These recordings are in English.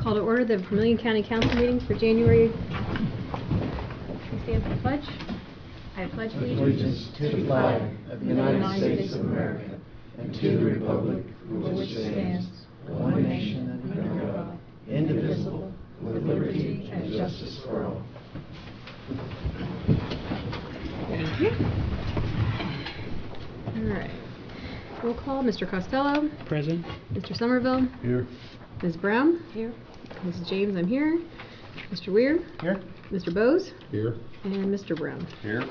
Call to order the Vermilion County Council meetings for January. Please stand for the pledge. I pledge allegiance to the flag of the United States of America and to the republic for which it stands, one nation under God, indivisible, with liberty and justice for all. Thank you. All right. Roll call. Mr. Costello. Present. Mr. Somerville. Here. Ms. Brown. Here. Mrs. James, I'm here. Mr. Weir. Here. Mr. Bose. Here. And Mr. Brown. Here.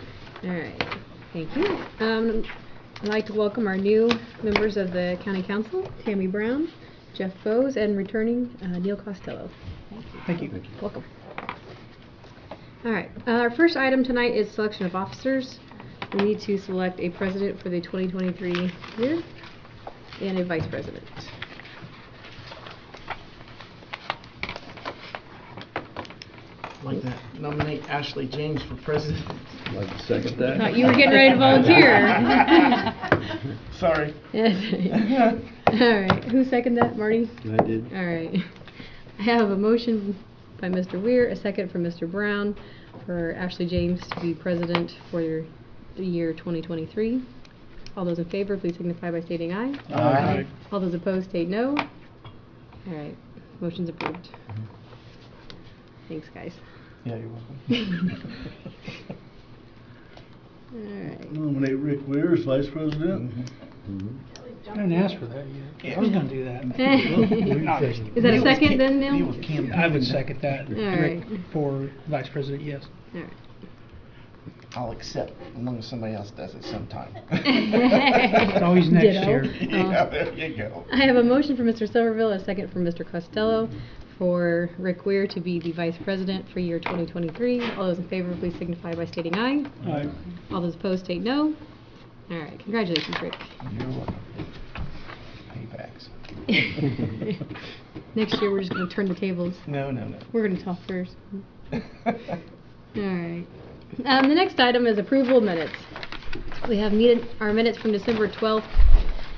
All right. Thank you. I'd like to welcome our new members of the County Council, Tammy Brown, Jeff Bose, and returning Neil Costello. Thank you. Welcome. All right. Our first item tonight is selection of officers. We need to select a president for the 2023 year and a vice president. I'd like to nominate Ashley James for president. I'd like to second that. Thought you were getting ready to volunteer. Sorry. All right. Who seconded that? Marty? I did. All right. I have a motion by Mr. Weir, a second from Mr. Brown for Ashley James to be president for the year 2023. All those in favor, please signify by stating aye. Aye. All those opposed, state no. All right. Motion's approved. Thanks, guys. Yeah, you're welcome. All right. Nominate Rick Weir as vice president. I didn't ask for that yet. I was going to do that. Is that a second then, He Neil? was campaigning. I would second that. All Rick, right. for vice president, yes. All right. I'll accept as long as somebody else does it sometime. It's always next Ditto. year. Yeah, there you go. I have a motion from Mr. Somerville, a second from Mr. Costello for Rick Weir to be the vice president for year 2023. All those in favor, please signify by stating aye. Aye. All those opposed, state no. All right. Congratulations, Rick. You're welcome. Paybacks. Next year, we're just going to turn the tables. No. We're going to talk first. All right. The next item is approval of minutes. We have our minutes from December 12th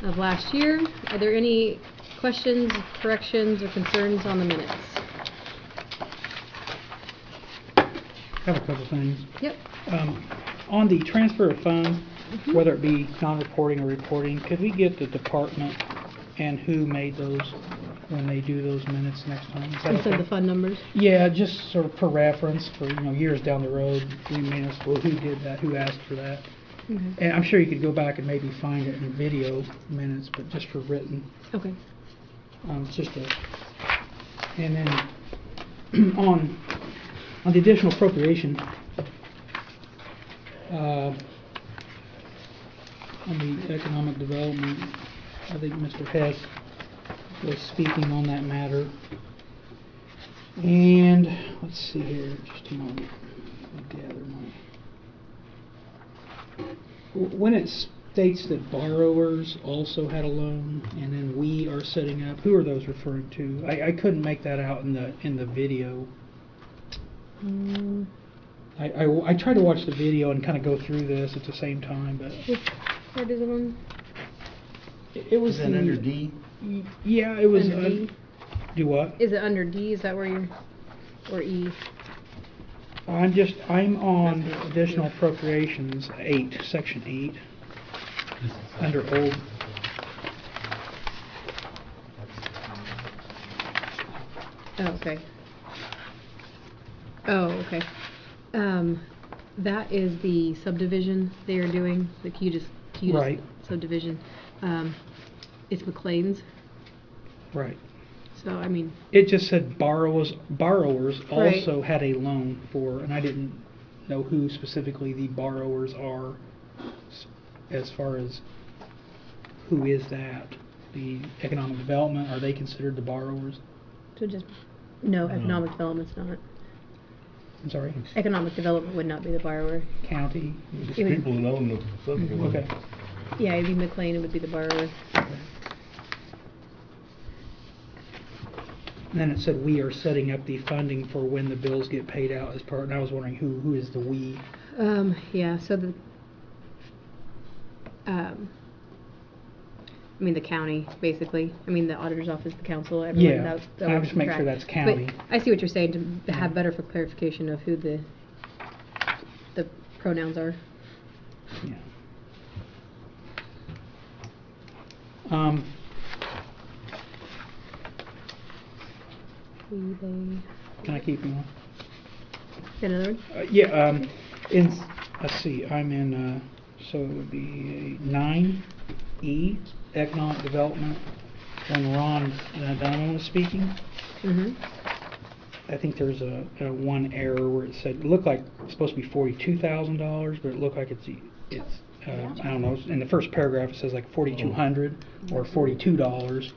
of last year. Are there any questions, corrections, or concerns on the minutes? I have a couple things. Yep. On the transfer of funds, whether it be non-reporting or reporting, could we get the department and who made those when they do those minutes next time? Is that Instead of okay? the fund numbers? Yeah, just sort of per reference for, years down the road, we may ask, well, who did that, who asked for that? Okay. And I'm sure you could go back and maybe find it in video minutes, but just for written, Okay. it's just a, and then on the additional appropriation, on the economic development, I think Mr. Hess was speaking on that matter. And let's see here, just a moment. I'll gather when it states that borrowers also had a loan, and then we are setting up, who are those referring to? I couldn't make that out in the video. I tried to watch the video and kind of go through this at the same time, but Which part is it on? it was Is that under D? Yeah, it was. Under D? Do what? Is it under D? Is that where you're, or E? I'm on additional appropriations 8, section 8, under old. Oh, okay. Oh, okay. That is the subdivision they are doing, the Cudis Right. subdivision. It's McLean's, Right. so I mean, It just said borrowers Right. also had a loan for, and I didn't know who specifically the borrowers are, as far as who is that? The economic development, are they considered the borrowers? so just, no, economic development's not. I'm sorry, Economic development would not be the borrower. county? It's It would- people that own the subdivision. Okay. Yeah, it'd be McLean, it would be the borrower. And then it said we are setting up the funding for when the bills get paid out as part, and I was wondering who is the we? Yeah, so I mean, the county, basically. I mean, the auditor's office, the council, everyone. Yeah, that I would just make sure track. that's county. But I see what you're saying, to have better for clarification of who the pronouns are. Yeah. We, they. Can I keep going? Got another one? Yeah, let's see, I'm in, so it would be 9E, Economic Development, when Ron Donovan was speaking. Mm-hmm. I think there's a one error where it said, it looked like it's supposed to be $42,000, but it looked like it's I don't know, in the first paragraph it says like 4,200 or $42.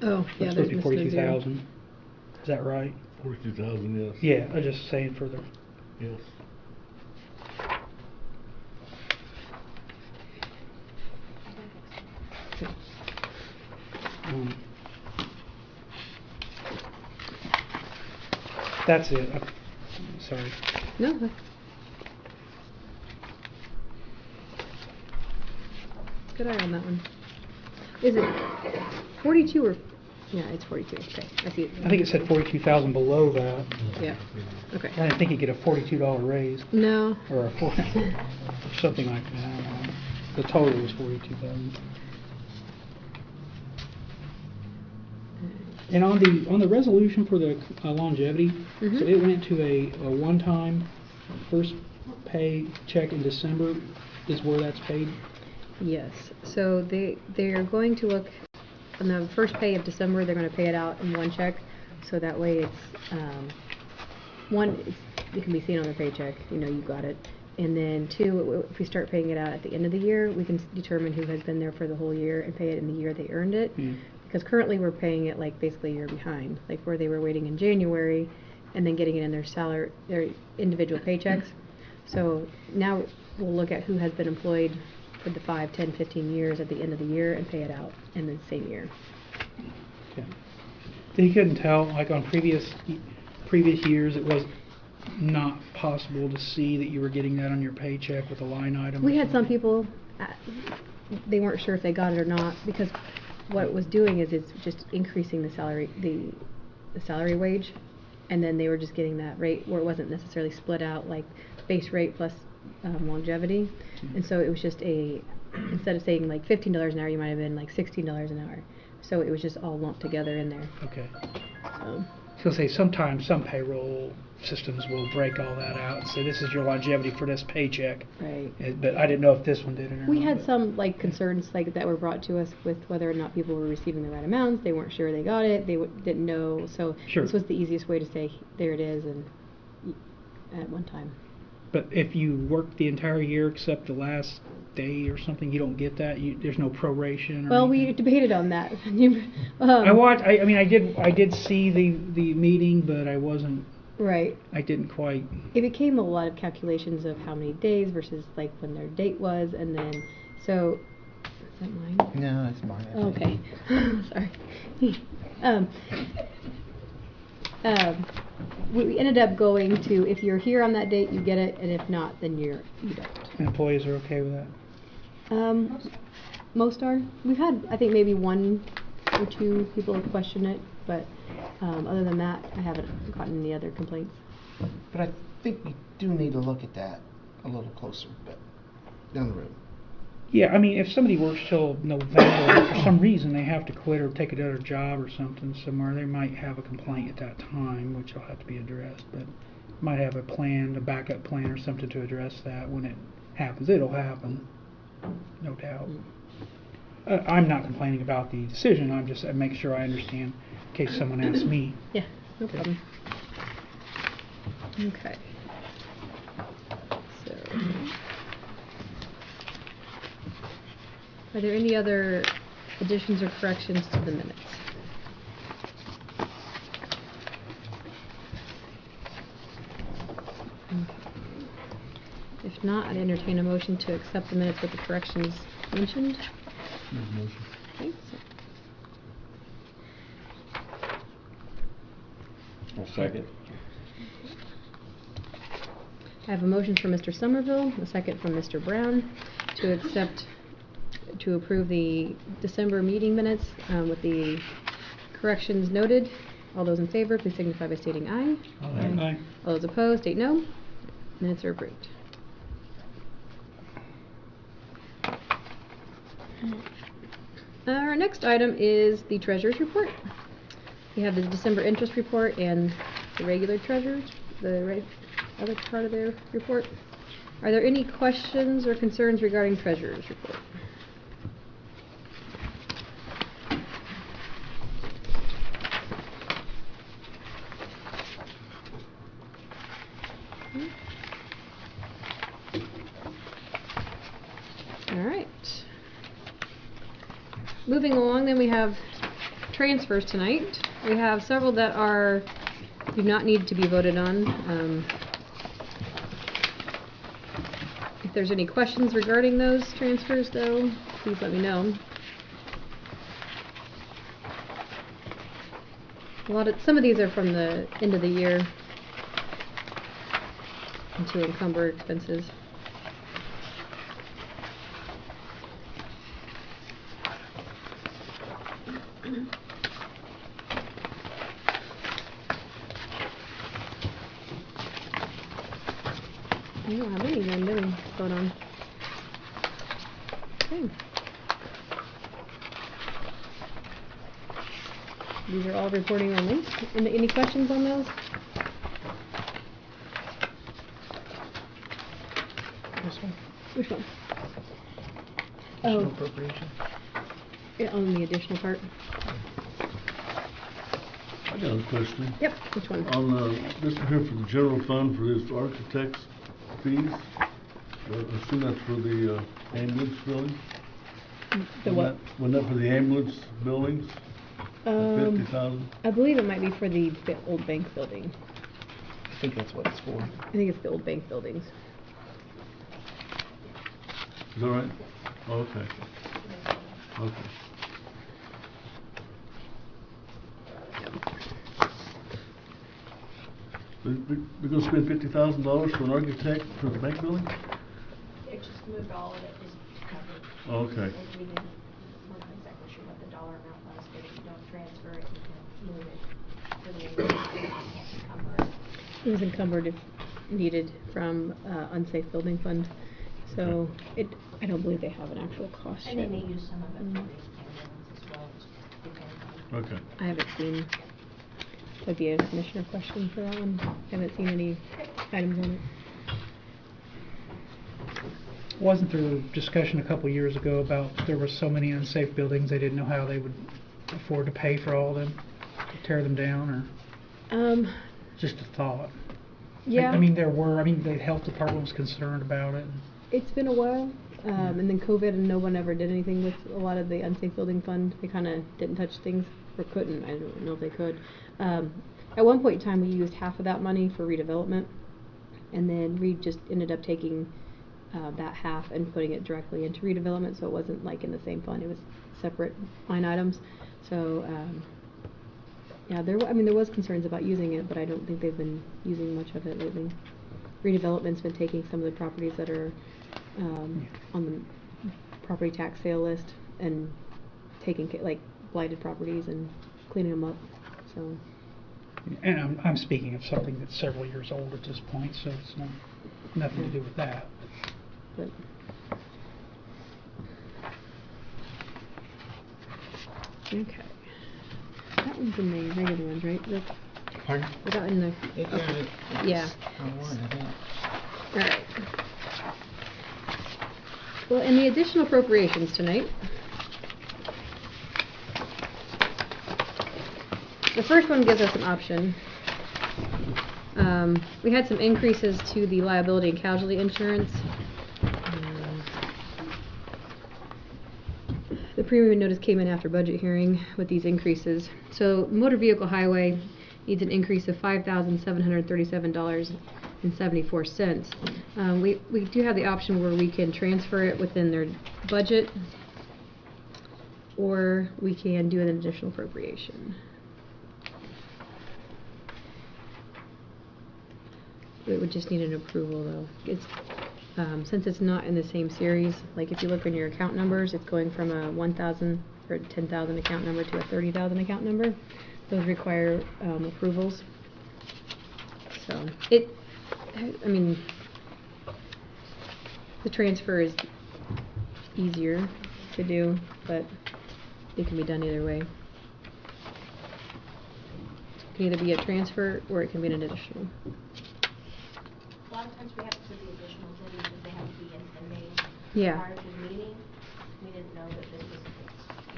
Oh, but yeah, it's supposed there's to be missing a zero. 42,000. Is that right? 42,000, yes. Yeah, I was just saying for the, Yes. that's it. Sorry. No. Good eye on that one. Is it 42 or? Yeah, it's 42. Okay, I see it. I think it said 42,000 below that. Yeah. Okay. I didn't think you'd get a $42 raise No. or something like that. I don't know. The total was 42,000. And on the resolution for the longevity, Mhm. so it went to a one-time first pay check in December is where that's paid. Yes. So they're going to look on the first pay of December. They're going to pay it out in one check, so that way it's it can be seen on their paycheck. You know, you got it. And then two, if we start paying it out at the end of the year, we can determine who has been there for the whole year and pay it in the year they earned it. Mm. Because currently we're paying it like basically a year behind, like where they were waiting in January and then getting it in their salary, their individual paychecks. So now we'll look at who has been employed for the 5, 10, 15 years at the end of the year and pay it out in the same year. Okay. You couldn't tell, like on previous years, it was not possible to see that you were getting that on your paycheck with a line item. We or had some something? people, they weren't sure if they got it or not, because what it was doing is it's just increasing the salary, the salary wage, and then they were just getting that rate where it wasn't necessarily split out like base rate plus longevity. And so it was just instead of saying like $15 an hour, you might have been like $16 an hour. So it was just all lumped together in there. Okay. So, So say sometimes some payroll systems will break all that out and say this is your longevity for this paycheck. right. But I didn't know if this one did it or not. We had but- some like concerns like that were brought to us with whether or not people were receiving the right amounts. They weren't sure they got it. They didn't know. So Sure. this was the easiest way to say there it is and at one time. But if you work the entire year except the last day or something, you don't get that. There's no proration. Or Well, we anything? debated on that. I watched. I mean, I did see the meeting, but I wasn't. Right. I didn't quite. It became a lot of calculations of how many days versus like when their date was, and then so. Is that mine? No, it's mine. I think. Okay. Sorry. We ended up going to, if you're here on that date, you get it, and if not, then you don't. Employees are okay with that. Most are. We've had, I think, maybe 1 or 2 people have questioned it, but other than that, I haven't gotten any other complaints. But I think we do need to look at that a little closer, but down the road. Yeah, I mean, if somebody works till November, for some reason they have to quit or take another job or something somewhere, they might have a complaint at that time, which will have to be addressed. But might have a plan, a backup plan or something to address that when it happens. It'll happen, no doubt. I'm not complaining about the decision. I'm just making sure I understand in case someone asks me. Yeah, no problem. Okay. So, are there any other additions or corrections to the minutes? Okay. If not, I'd entertain a motion to accept the minutes with the corrections mentioned. Okay, I'll second. I have a motion from Mr. Somerville, a second from Mr. Brown to accept to approve the December meeting minutes with the corrections noted. All those in favor, please signify by stating aye. Aye. All those opposed, state no. Minutes are approved. Our next item is the treasurer's report. We have the December interest report and the regular treasurer's, other part of their report. Are there any questions or concerns regarding treasurer's report? All right. Moving along, then we have transfers tonight. We have several that do not need to be voted on. If there's any questions regarding those transfers, though, please let me know. Some of these are from the end of the year and to encumber expenses. I don't have any then, do we? Hold on. Okay. These are all reporting only. Any questions on those? This one? Which one? Additional Oh, appropriation? yeah, on the additional part. I got a question. Yep, which one? This is here for the general fund for this architect's fees. I assume that's for the ambulance building? The what? Wasn't that for the ambulance buildings? 50,000? I believe it might be for the old bank building. I think that's what it's for. I think it's the old bank buildings. Is that right? Oh, okay. Okay. We're gonna spend $50,000 for an architect for the bank building? It just moved all of it is covered. Oh, okay. If we didn't, we're not exactly sure what the dollar amount was, but if you don't transfer it, you can move it for the encumber. It was encumbered if needed from unsafe building fund. So I don't believe they have an actual cost And they yet. may use some of it for these ambulance as well, just depending on. Okay. I haven't seen. That'd be a commissioner question for that one. I haven't seen any items on it. Wasn't there a discussion a couple years ago about there were so many unsafe buildings they didn't know how they would afford to pay for all of them, to tear them down, or just a thought? Yeah. I mean, the health department was concerned about it. It's been a while, and then COVID, and no one ever did anything with a lot of the unsafe building fund. They kind of didn't touch things, or couldn't. I don't know if they could. At one point in time, we used half of that money for redevelopment, and then we just ended up taking that half and putting it directly into redevelopment, so it wasn't like in the same fund. It was separate line items. So yeah, there was concerns about using it, but I don't think they've been using much of it lately. Redevelopment's been taking some of the properties that are on the property tax sale list and taking like blighted properties and cleaning them up. So. And I'm speaking of something that's several years old at this point, so it's nothing to do with that. But okay, that one's in the regular ones, right? Pardon? Was that in the? Okay. Yeah. All right. Well, in the additional appropriations tonight, the first one gives us an option. We had some increases to the liability and casualty insurance. The premium notice came in after budget hearing with these increases. So motor vehicle highway needs an increase of $5,737.74. We do have the option where we can transfer it within their budget, or we can do an additional appropriation. It would just need an approval, though. Since it's not in the same series, like if you look in your account numbers, it's going from a 1,000 or 10,000 account number to a 30,000 account number. Those require approvals. So I mean, the transfer is easier to do, but it can be done either way. It can either be a transfer or it can be an additional. A lot of times we have to put the additionals in because they have to be in May. Yeah. Prior to the meeting, we didn't know that we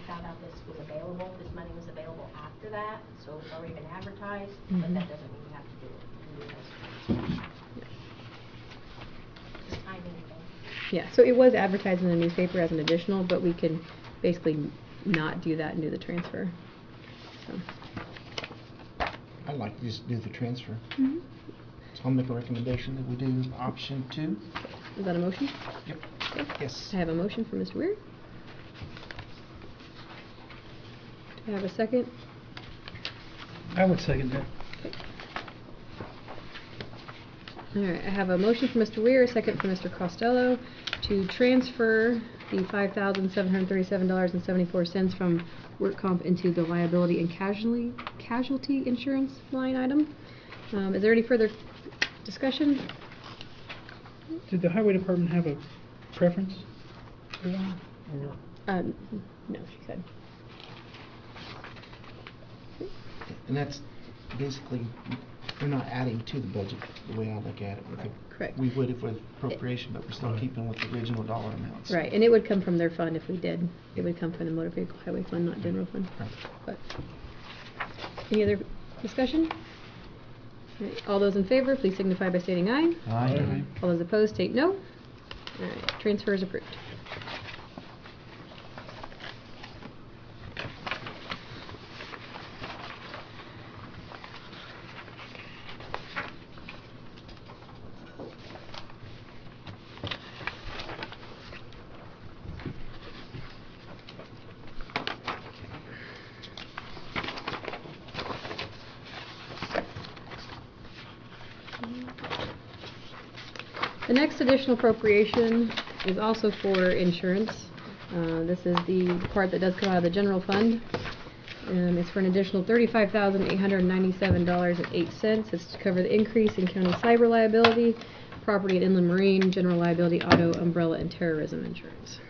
found out this was available, this money was available after that, so it's already been advertised, but Mhm. that doesn't mean you have to do it. It's timing thing. Yeah, so it was advertised in the newspaper as an additional, but we can basically not do that and do the transfer. So. I'd like to just do the transfer. Mhm. So I'll make a recommendation that we do option 2. Is that a motion? Yep. Okay. Yes. I have a motion from Mr. Weir. Do I have a second? I would second that. All right, I have a motion from Mr. Weir, a second from Mr. Costello to transfer the $5,737.74 from work comp into the liability and casualty insurance line item. Is there any further discussion? Did the highway department have a preference for that? Or No, she said. And that's basically, we're not adding to the budget the way I look at it. Correct. We would if with appropriation, but we're still keeping with the original dollar amounts. Right, and it would come from their fund if we did. It would come from the motor vehicle highway fund, not general fund. Right. But, any other discussion? All right, all those in favor, please signify by stating aye. Aye. All those opposed, state no. All right, transfer is approved. The next additional appropriation is also for insurance. This is the part that does come out of the general fund. It's for an additional $35,897.08. It's to cover the increase in county cyber liability, property and inland marine, general liability, auto, umbrella, and terrorism insurance.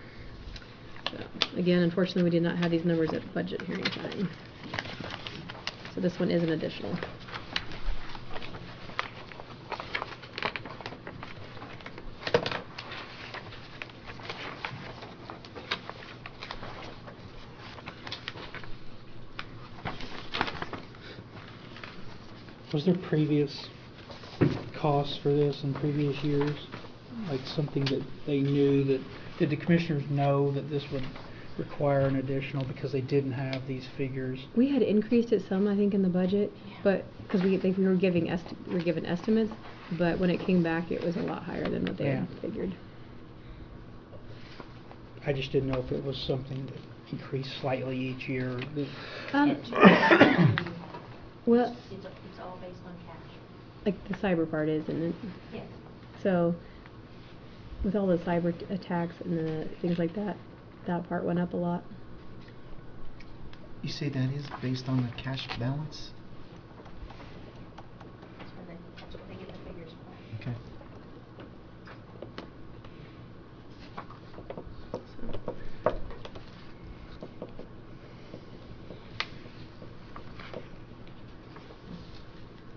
So, again, unfortunately, we did not have these numbers at budget hearing time. So this one is an additional. Was there previous costs for this in previous years? Like something that they knew that, did the commissioners know that this would require an additional because they didn't have these figures? We had increased it some, I think, in the budget, but, because we were given estimates, but when it came back, it was a lot higher than what they had Yeah. figured. I just didn't know if it was something that increased slightly each year. Well, It's all based on cash. like the cyber part is, isn't it? Yes. So, with all the cyber attacks and the things like that, that part went up a lot. You say that is based on the cash balance? That's what they get the figures for. Okay.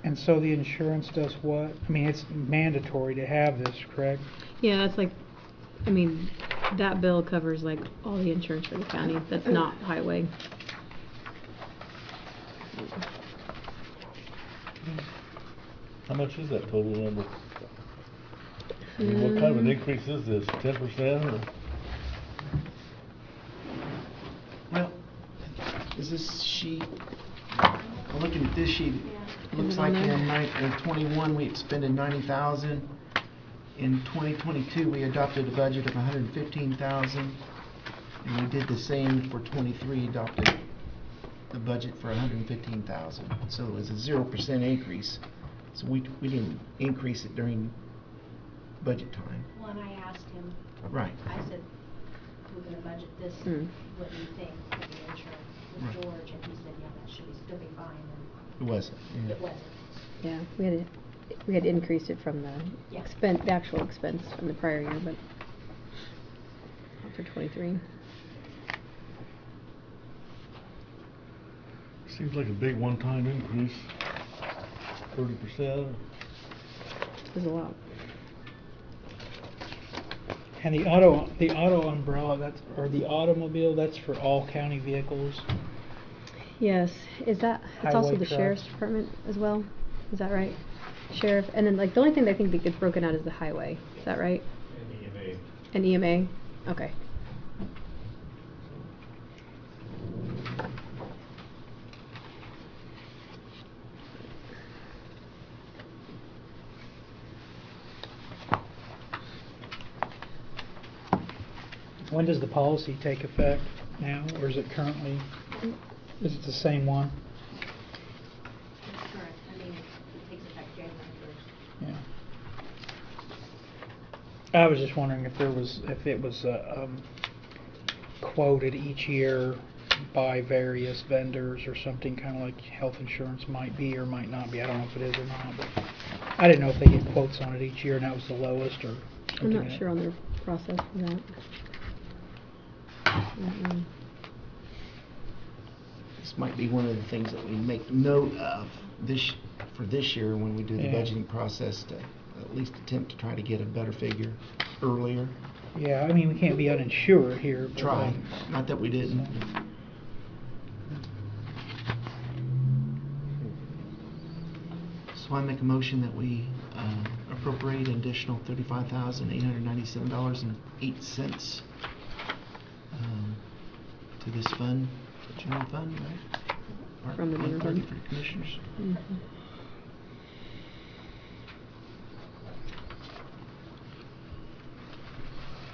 And so the insurance does what? I mean, it's mandatory to have this, correct? Yeah, that's like, I mean, that bill covers like all the insurance for the county. That's not highway. How much is that total number? I mean, what kind of an increase is this, 10% or? Well, is this sheet, I'm looking at this sheet, it looks Is it on like there? in 21 we expended 90,000. In 2022 we adopted a budget of 115,000, and we did the same for 23, adopted the budget for 115,000. So it was a 0% increase. So we didn't increase it during budget time. Well, and I asked him, Right. I said, we're gonna budget this, Hmm. what do you think for the insurance with Right. George? And he said, yeah, that should still be fine, It wasn't. and yeah. it wasn't. Yeah, we had increased it from the Yeah. the actual expense from the prior year, but not for 23. Seems like a big one-time increase, 30%. It was a lot. And the auto umbrella, or the automobile, that's for all county vehicles. Yes, it's also Highway the sheriff's trucks. department as well? Is that right? Sheriff, and then like the only thing that I think that gets broken out is the highway. Is that right? And EMA. Okay. When does the policy take effect now, or is it currently, is it the same one? It's current, I mean, it takes effect January 1st. Yeah. I was just wondering if it was quoted each year by various vendors or something, kind of like health insurance might be or might not be. I don't know if it is or not, but I didn't know if they get quotes on it each year and that was the lowest or I'm something. not sure on their process for that. This might be one of the things that we make note of for this year when we do the Yeah. budgeting process, to at least attempt to try to get a better figure earlier. Yeah, I mean, we can't be uninsured here. But, Try, not that we didn't. So I make a motion that we appropriate an additional $35,897.08 to this fund, general fund, right? From the general 130 fund. for the commissioners. Mhm.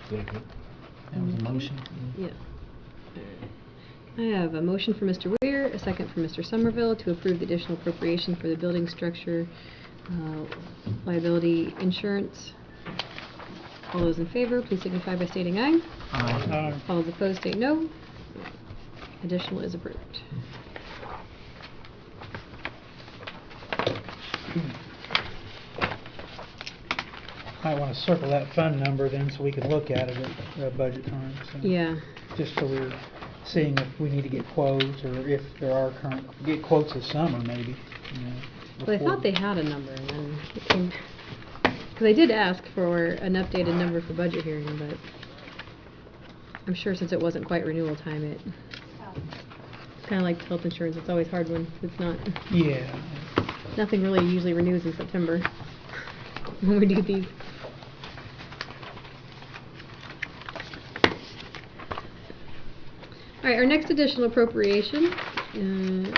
Second. That was a motion. Yeah. I have a motion for Mr. Weir, a second for Mr. Somerville to approve the additional appropriation for the building structure liability insurance. All those in favor, please signify by stating aye. All those opposed state no. Additional is approved. Might want to circle that fund number then so we can look at it at budget time. So. Yeah. Just so we're seeing if we need to get quotes or if there are get quotes this summer maybe. You know, Well, I before- thought they had a number, and then it came, because I did ask for an updated number for budget hearing, but I'm sure since it wasn't quite renewal time, it's kind of like health insurance. It's always hard when it's not. Yeah. Nothing really usually renews in September when we do these. All right, our next additional appropriation is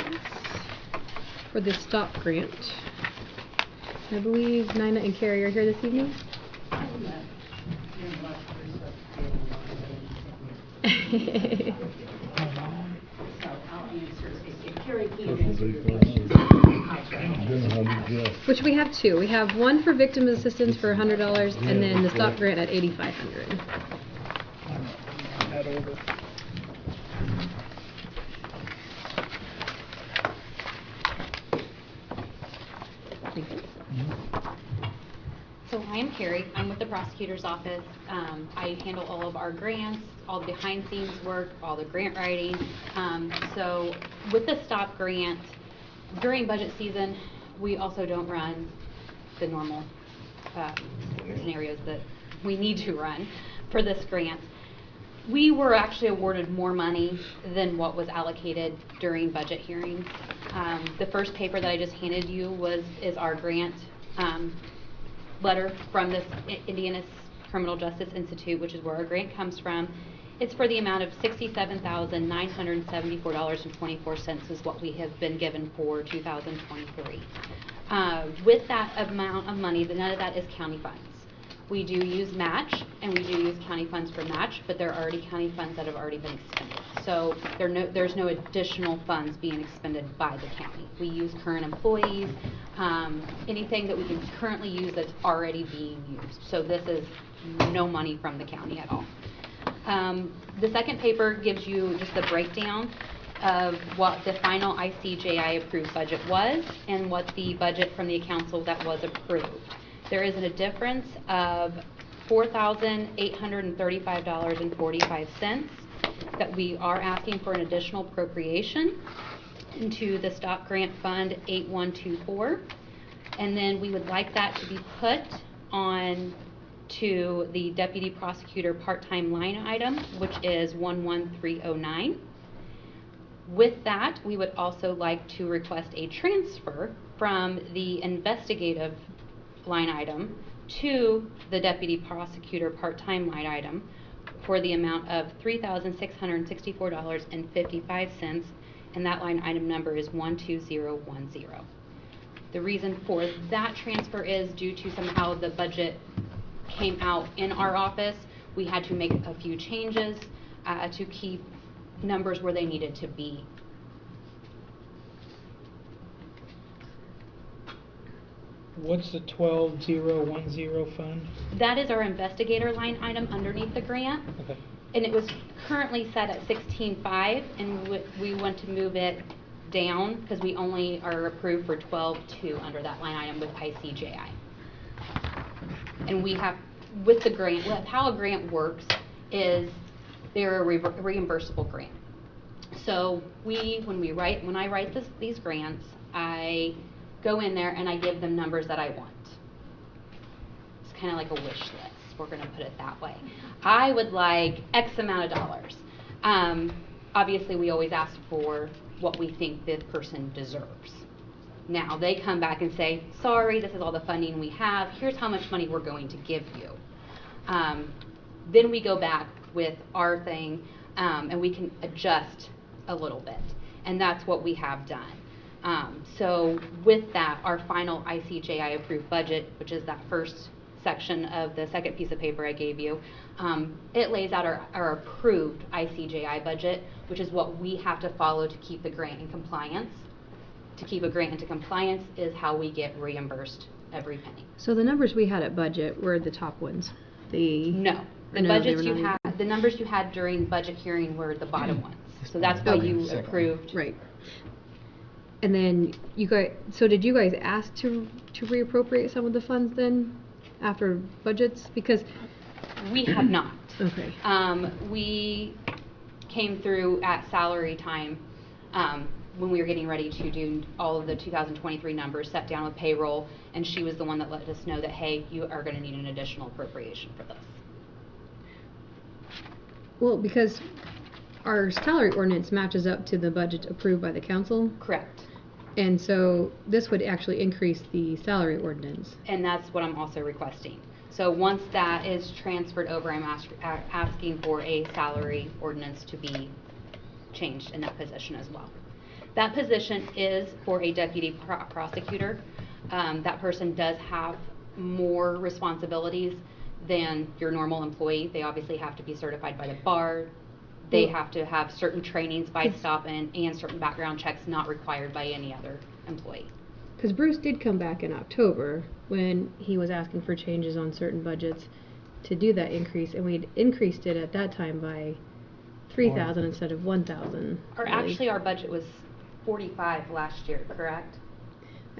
for the STOP grant. I believe Nina and Carrie are here this evening. Which we have two. We have one for victim assistance for $100, and then the STOP grant at $8,500. That order. Thank you. So I am Carrie. I'm with the prosecutor's office. I handle all of our grants, all the behind-scenes work, all the grant writing. So with the STOP grant, during budget season, we also don't run the normal scenarios that we need to run for this grant. We were actually awarded more money than what was allocated during budget hearings. The first paper that I just handed you is our grant letter from this Indiana Criminal Justice Institute, which is where our grant comes from. It's for the amount of $67,974.24 is what we have been given for 2023. With that amount of money, none of that is county funds. We do use match, and we do use county funds for match, but there are already county funds that have already been expended. So there's no additional funds being expended by the county. We use current employees, anything that we can currently use that's already being used. So this is no money from the county at all. The second paper gives you just the breakdown of what the final ICJI approved budget was and what the budget from the council that was approved. There is a difference of $4,835.45 that we are asking for an additional appropriation into the Stop Grant Fund 8124. And then we would like that to be put on to the Deputy Prosecutor part-time line item, which is 11309. With that, we would also like to request a transfer from the investigative line item to the Deputy Prosecutor part-time line item for the amount of $3,664.55, and that line item number is 12010. The reason for that transfer is due to somehow the budget came out in our office. We had to make a few changes to keep numbers where they needed to be. What's the 12010 fund? That is our investigator line item underneath the grant. Okay. And it was currently set at 16.5, and we want to move it down because we only are approved for 12.2 under that line item with ICJI. And we have, with the grant, how a grant works is they're a reimbursable grant. So when I write these grants, I go in there and I give them numbers that I want. It's kind of like a wish list. We're going to put it that way. I would like X amount of dollars. Obviously, we always ask for what we think the person deserves. Now, they come back and say, sorry, this is all the funding we have. Here's how much money we're going to give you. Then we go back with our thing, and we can adjust a little bit. And that's what we have done. So with that, our final ICJI approved budget, which is that first section of the second piece of paper I gave you, it lays out our approved ICJI budget, which is what we have to follow to keep the grant in compliance. To keep a grant into compliance is how we get reimbursed every penny. So the numbers we had at budget were the top ones. No, the numbers you had during budget hearing were the bottom ones. So that's why you approved. Right. And then so did you guys ask to reappropriate some of the funds then after budgets? Because we have not. Okay. We came through at salary time when we were getting ready to do all of the 2023 numbers, sat down with payroll, and she was the one that let us know that, hey, you are going to need an additional appropriation for this. Well, because our salary ordinance matches up to the budget approved by the council. Correct. And so this would actually increase the salary ordinance. And that's what I'm also requesting. So once that is transferred over, I'm asking for a salary ordinance to be changed in that position as well. That position is for a deputy prosecutor. That person does have more responsibilities than your normal employee. They obviously have to be certified by the bar. They have to have certain trainings by Stop-In and certain background checks not required by any other employee. Because Bruce did come back in October when he was asking for changes on certain budgets to do that increase, and we'd increased it at that time by $3,000 instead of $1,000. Or actually, our budget was 45 last year, correct?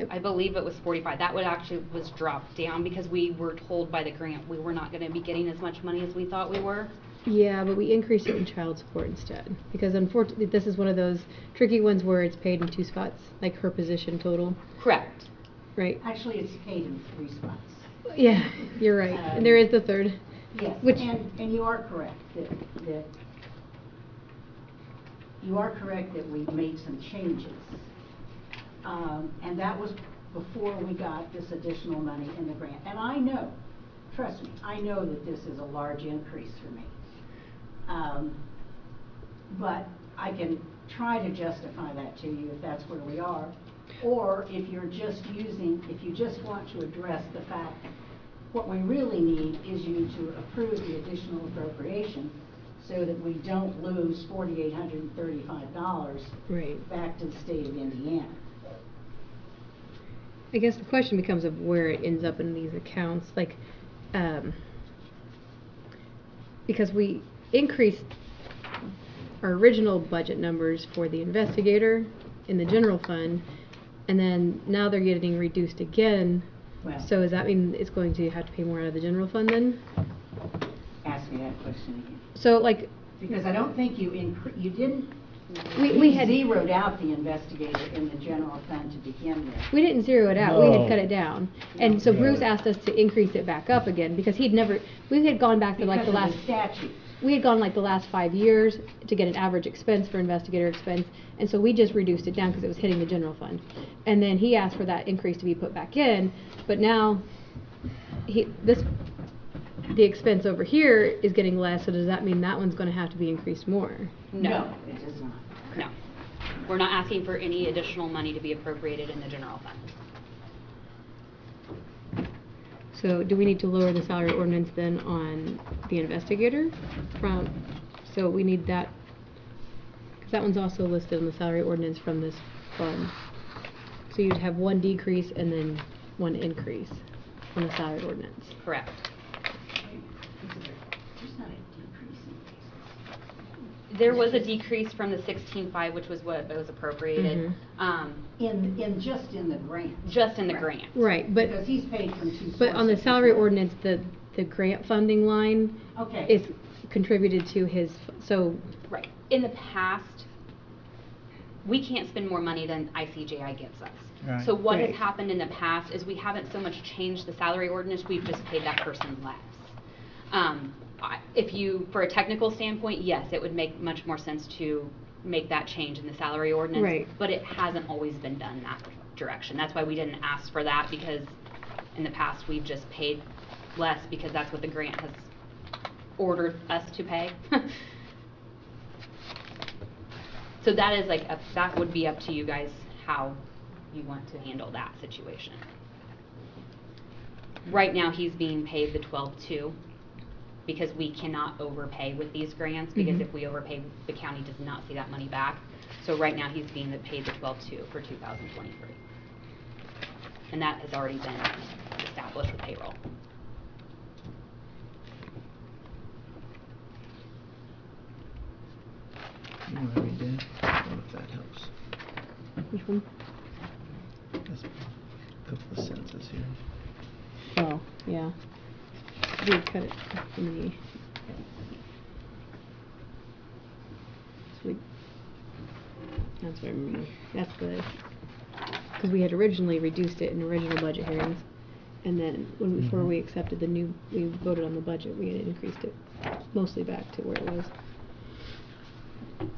I believe it was 45. That was dropped down because we were told by the grant we were not going to be getting as much money as we thought we were. Yeah, but we increased it in child support instead. Because unfortunately, this is one of those tricky ones where it's paid in 2 spots, like her position total. Correct. Right? Actually, it's paid in 3 spots. Yeah, you're right. And there is the third. Yes, Which, and you are correct that you are correct that we've made some changes. And that was before we got this additional money in the grant. And I know, trust me, I know that this is a large increase for me. But I can try to justify that to you if that's where we are. Or if you just want to address the fact, what we really need is you to approve the additional appropriation so that we don't lose $4,835 right. back to the state of Indiana. I guess the question becomes of where it ends up in these accounts, like, because we increased our original budget numbers for the investigator in the general fund, and then now they're getting reduced again. Well, So does that mean it's going to have to pay more out of the general fund then? ask me that question again. So like, Because I don't think you didn't, we had zeroed out the investigator in the general fund to begin with. We didn't zero it out, we had No. cut it down. And so Bruce asked us to increase it back up again, because we had gone back to like the Because last, of the statute. we had gone like the last 5 years to get an average expense for investigator expense, and so we just reduced it down because it was hitting the general fund. And then he asked for that increase to be put back in, but now, the expense over here is getting less, so does that mean that one's gonna have to be increased more? No. It does not. No. We're not asking for any additional money to be appropriated in the general fund. So do we need to lower the salary ordinance then on the investigator so we need that, because that one's also listed on the salary ordinance from this fund. So you'd have one decrease and then one increase on the salary ordinance. Correct. There's not a decrease There was a decrease from the 16.5, which was what was appropriated, just in the grant. just in the Right. grant. Right, but Because he's paid from two sources. on the salary ordinance, the grant funding line Okay. is contributed to his, so, Right. In the past, we can't spend more money than ICJI gives us. Right. So what has Right. happened in the past is we haven't so much changed the salary ordinance, we've just paid that person less. For a technical standpoint, yes, it would make much more sense to make that change in the salary ordinance. Right. But it hasn't always been done that direction. That's why we didn't ask for that, because in the past, we've just paid less because that's what the grant has ordered us to pay. So that is that would be up to you guys how you want to handle that situation. Right now, he's being paid the 12.2 because we cannot overpay with these grants, because Mhm. if we overpay, the county does not see that money back. So right now, he's being paid the 12.2 for 2023. And that has already been established with payroll. You know what we did? I don't know if that helps. which one? Let's go for the sentences here. Oh, yeah. We cut it from the. So that's what I remember. That's because we had originally reduced it in original budget hearings, and then before we accepted we voted on the budget, we had increased it mostly back to where it was. Talking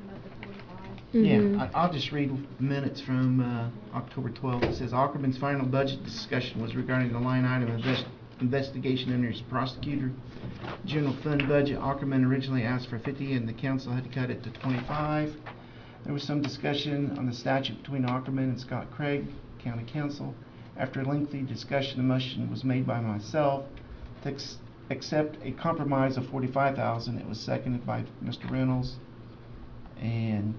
about the 45. Mhm. Yeah, I'll just read minutes from October 12th. It says, Ackerman's final budget discussion was regarding the line item investigation under his prosecutor. General fund budget, Ackerman originally asked for 50 and the council had to cut it to 25. There was some discussion on the statute between Ackerman and Scott Craig, county council. After a lengthy discussion, a motion was made by myself to accept a compromise of 45,000. It was seconded by Mr. Reynolds and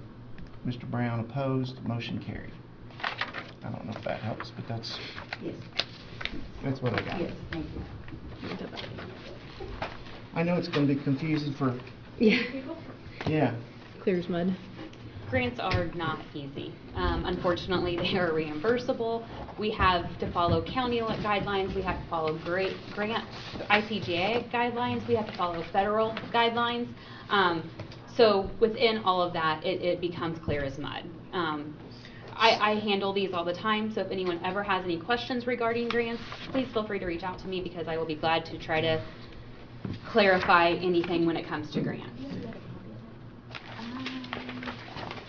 Mr. Brown opposed. Motion carried. I don't know if that helps, but that's Yes, what I got. yes, thank you. I know it's going to be confusing for, Yeah. yeah. Clear as mud. Grants are not easy. Unfortunately, they are reimbursable. We have to follow county guidelines. We have to follow grant ICJA guidelines. We have to follow federal guidelines. So within all of that, it becomes clear as mud. I handle these all the time, so if anyone ever has any questions regarding grants, please feel free to reach out to me, because I will be glad to try to clarify anything when it comes to grants.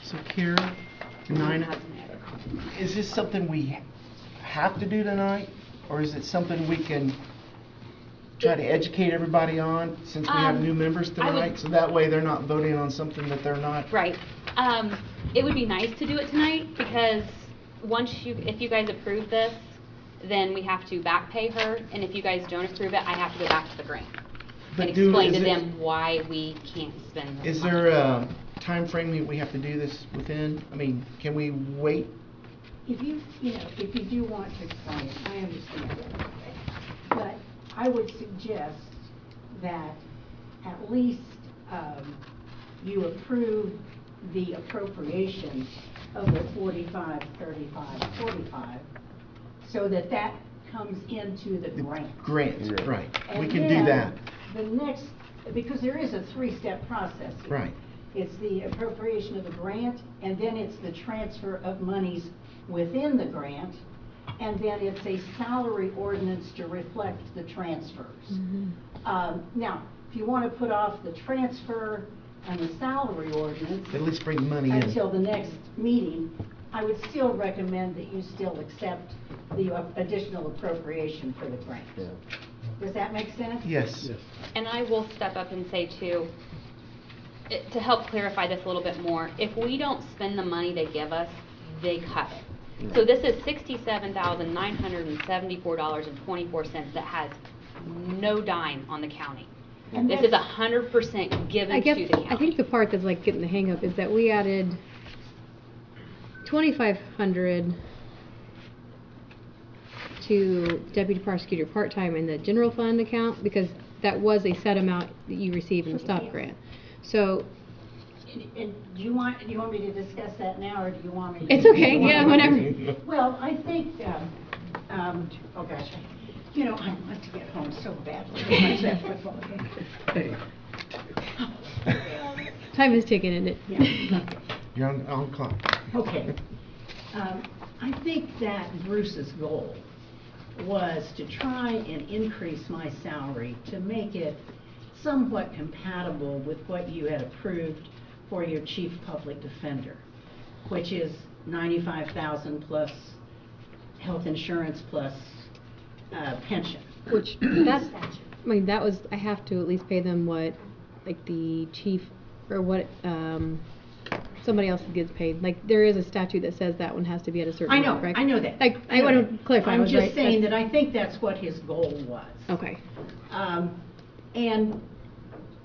So Kira, Nina, is this something we have to do tonight? Or is it something we can try to educate everybody on, since we have new members I would- tonight? So that way they're not voting on something that they're not. Right. It would be nice to do it tonight, because if you guys approve this, then we have to back pay her, and if you guys don't approve it, I have to go back to the grant But and do- explain to is it- them why we can't spend this Is money. there a time frame that we have to do this within? I mean, can we wait if you do want to explain it, I understand that. But I would suggest that at least you approve the appropriation of the 45, 35, 45, so that that comes into the grant. Grant, right. We And can do then that. The next, because there is a three-step process here. Right. It's the appropriation of the grant, and then it's the transfer of monies within the grant, and then it's a salary ordinance to reflect the transfers. Now, if you want to put off the transfer and the salary ordinance At least bring money in. until the next meeting, I would still recommend that you still accept the additional appropriation for the grant. Does that make sense? Yes. And I will step up and say too, to help clarify this a little bit more, if we don't spend the money they give us, they cut it. So this is $67,974.24 that has no dime on the county. And This is that's- 100% given I guess, to the county. I think the part that's like getting the hang up is that we added 2,500 to deputy prosecutor part-time in the general fund account, because that was a set amount that you receive in the stop grant. So, And do you want me to discuss that now, or do you want me to? it's okay, yeah, whenever. Well, I think, oh gosh, I want to get home so badly to watch that football game. Time is ticking, isn't it? Yeah. You're on clock. Okay. I think that Bruce's goal was to try and increase my salary to make it somewhat compatible with what you had approved for your chief public defender, which is 95,000 plus health insurance plus pension. Which, that's, I mean, that was, I have to at least pay them what, like, the chief, or what, somebody else gets paid. Like, there is a statute that says that one has to be at a certain I amount, know, right? I know that. Like, I know want that. to clarify. I I'm was just right. saying that That's- I think that's what his goal was. Okay.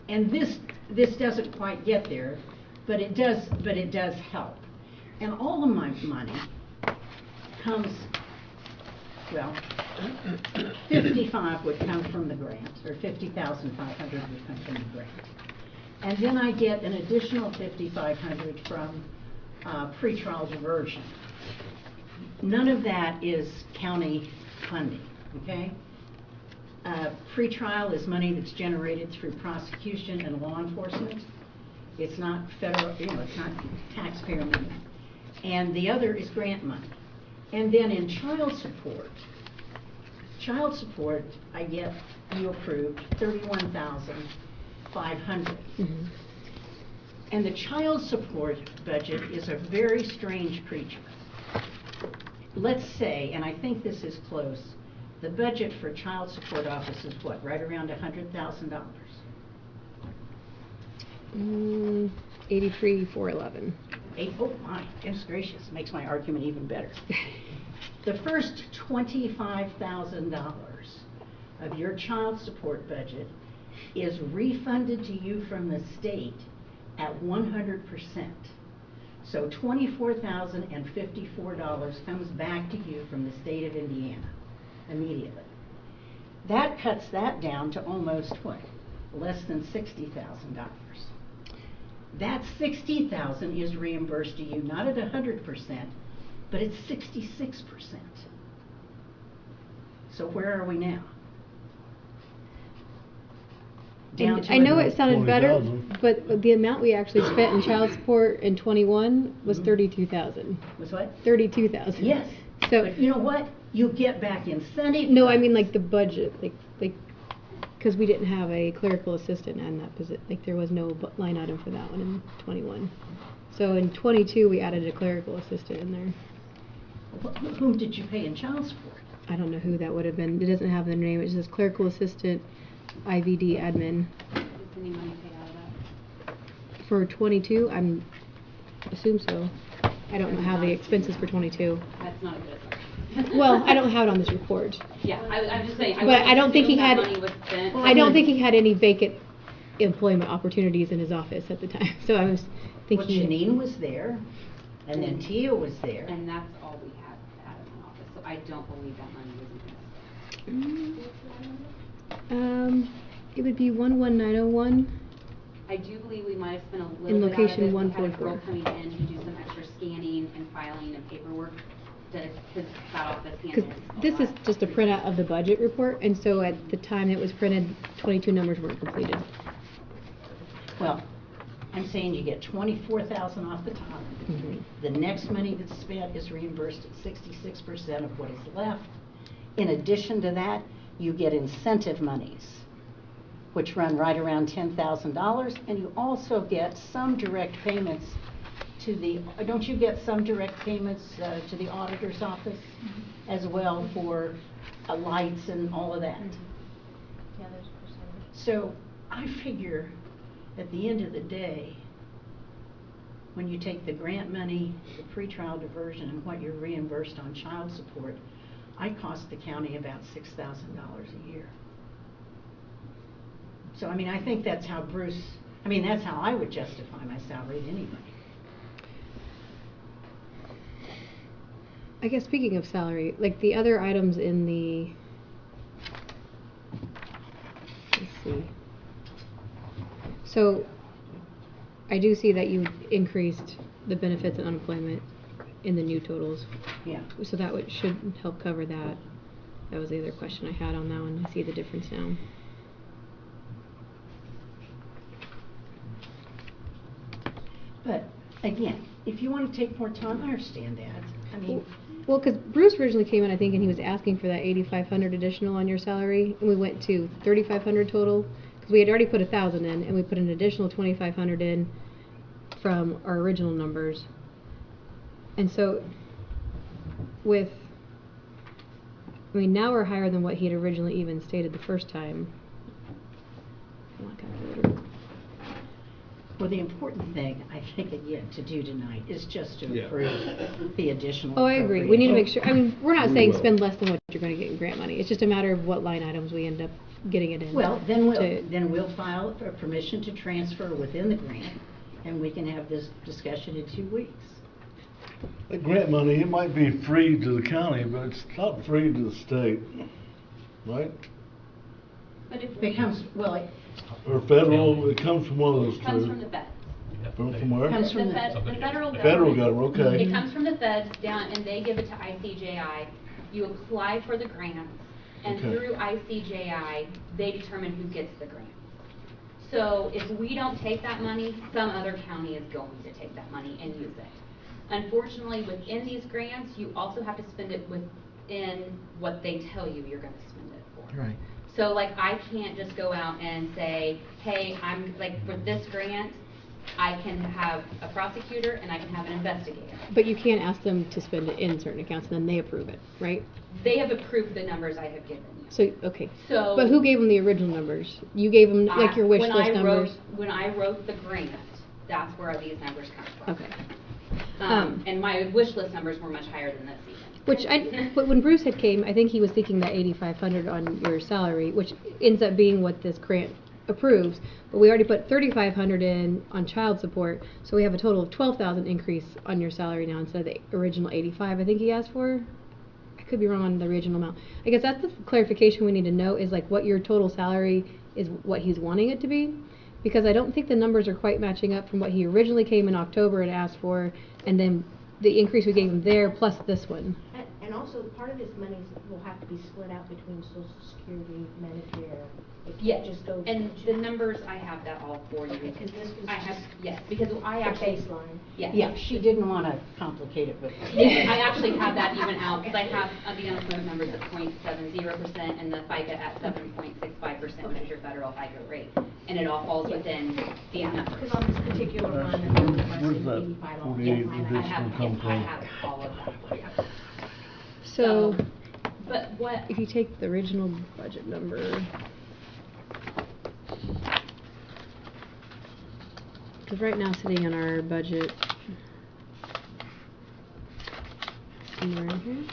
And this doesn't quite get there, but it does help. And all of my money comes, well, 55 would come from the grant, or 50,500 would come from the grant. And then I get an additional 5,500 from pretrial diversion. None of that is county funding, okay? Pretrial is money that's generated through prosecution and law enforcement. It's not federal, it's not taxpayer money. And the other is grant money. And then in child support, I get, you approved, 31,500. Mhm. And the child support budget is a very strange creature. Let's say, and I think this is close, the budget for child support office is what, right around $100,000? 83,411. Oh my, goodness gracious, makes my argument even better. The first $25,000 of your child support budget is refunded to you from the state at 100%. So $24,054 comes back to you from the state of Indiana immediately. That cuts that down to almost what? Less than $60,000. That $60,000 is reimbursed to you, not at 100%, but at 66%. So where are we now? Down And to I know a- it sounded better, 20,000. but the amount we actually spent in child support in '21 was 32,000. Was what? 32,000. Yes. So, But you know what? You get back incentive. no, I mean funds. like the budget, like, because we didn't have a clerical assistant in that position, like there was no line item for that one in '21. So in '22, we added a clerical assistant in there. Whom did you pay in child support? I don't know who that would have been. It doesn't have the name. It says clerical assistant, IVD admin. Does any money paid out of that? For '22, I'm assume so. I don't know how the expenses for '22. That's not a good assumption. Well, I don't have it on this report. Yeah, I'm just saying. But I don't think he had. Money was spent. I don't think he had any vacant employment opportunities in his office at the time. So I was Well, thinking. Janine was there, and then Tia was there. And that's all we had I don't believe that money was missed. It would be 11901. I do believe we might have spent a In little bit out of location it. We had a 144. girl coming in to do some extra scanning and filing and paperwork because that office Because handles this is lot. just a printout of the budget report, and so at the time it was printed, 22 numbers weren't completed. Well, I'm saying you get 24,000 off the top. Mhm. The next money that's spent is reimbursed at 66% of what is left. In addition to that, you get incentive monies, which run right around $10,000, and you also get some direct payments to the, don't you get some direct payments to the auditor's office as well for lights and all of that? Yeah, there's a percentage. So I figure at the end of the day, when you take the grant money, the pretrial diversion, and what you're reimbursed on child support, I cost the county about $6,000 a year. So, I mean, I think that's how that's how I would justify my salary to anybody. I guess speaking of salary, like the other items in the, let's see. So, I do see that you increased the benefits and unemployment in the new totals. Yeah. So that should help cover that. That was the other question I had on that one. I see the difference now. But again, if you want to take more time, I understand that. I mean, Well, because Bruce originally came in, I think, and he was asking for that 8,500 additional on your salary, and we went to 3,500 total, because we had already put 1,000 in, and we put an additional 2,500 in from our original numbers. And so, now we're higher than what he had originally even stated the first time. Come on, calculator. well, the important thing, I think, again, to do tonight is just to Yeah. approve the additional. Oh, I agree. We need to make sure, we're not We saying will. spend less than what you're gonna get in grant money. It's just a matter of what line items we end up getting it in. Well, then to- we'll file for permission to transfer within the grant, and we can have this discussion in 2 weeks. The grant money, it might be free to the county, but it's not free to the state, right? But if It we, becomes, Or federal, it comes from one of those two. it comes from the feds. From where? Comes from the- The federal government. Federal government, okay. It comes from the feds down, and they give it to ICJI. You apply for the grants, and Okay. through ICJI, they determine who gets the grant. So if we don't take that money, some other county is going to take that money and use it. Unfortunately, within these grants, you also have to spend it within what they tell you you're gonna spend it for. Right. So like, I can't just go out and say, hey, I'm, like, for this grant, I can have a prosecutor and I can have an investigator. But you can't ask them to spend it in certain accounts and then they approve it, right? They have approved the numbers I have given you. So, okay. So- But who gave them the original numbers? You gave them like your wish When list I numbers? When I wrote the grant, that's where these numbers come from. Okay. And my wish list numbers were much higher than this even. But when Bruce had came, I think he was thinking that 8,500 on your salary, which ends up being what this grant approves. But we already put 3,500 in on child support, so we have a total of 12,000 increase on your salary now instead of the original 85 I think he asked for. I could be wrong on the original amount. I guess that's the clarification we need to know is like what your total salary is, what he's wanting it to be. Because I don't think the numbers are quite matching up from what he originally came in October and asked for, and then the increase we gave him there plus this one. And also, part of his money will have to be split out between Social Security, Medicare. It can't Yes, just go. and the numbers, I have that all for you. Okay, 'cause this was I have, just yes, because I the actually. baseline. Yes. Yeah, she didn't want to complicate it with. Yeah, I actually have that even out, because I have the unemployment numbers at 0.70% and the FICA at 7.65%, which is your federal FICA rate. And it all falls within these numbers. Because on this particular Where's line, the numbers are where's that 85 on 48 the line. I have, additional come yes, I from? have all of that for you. So, But what, if you take the original budget number, because right now sitting in our budget, somewhere in here.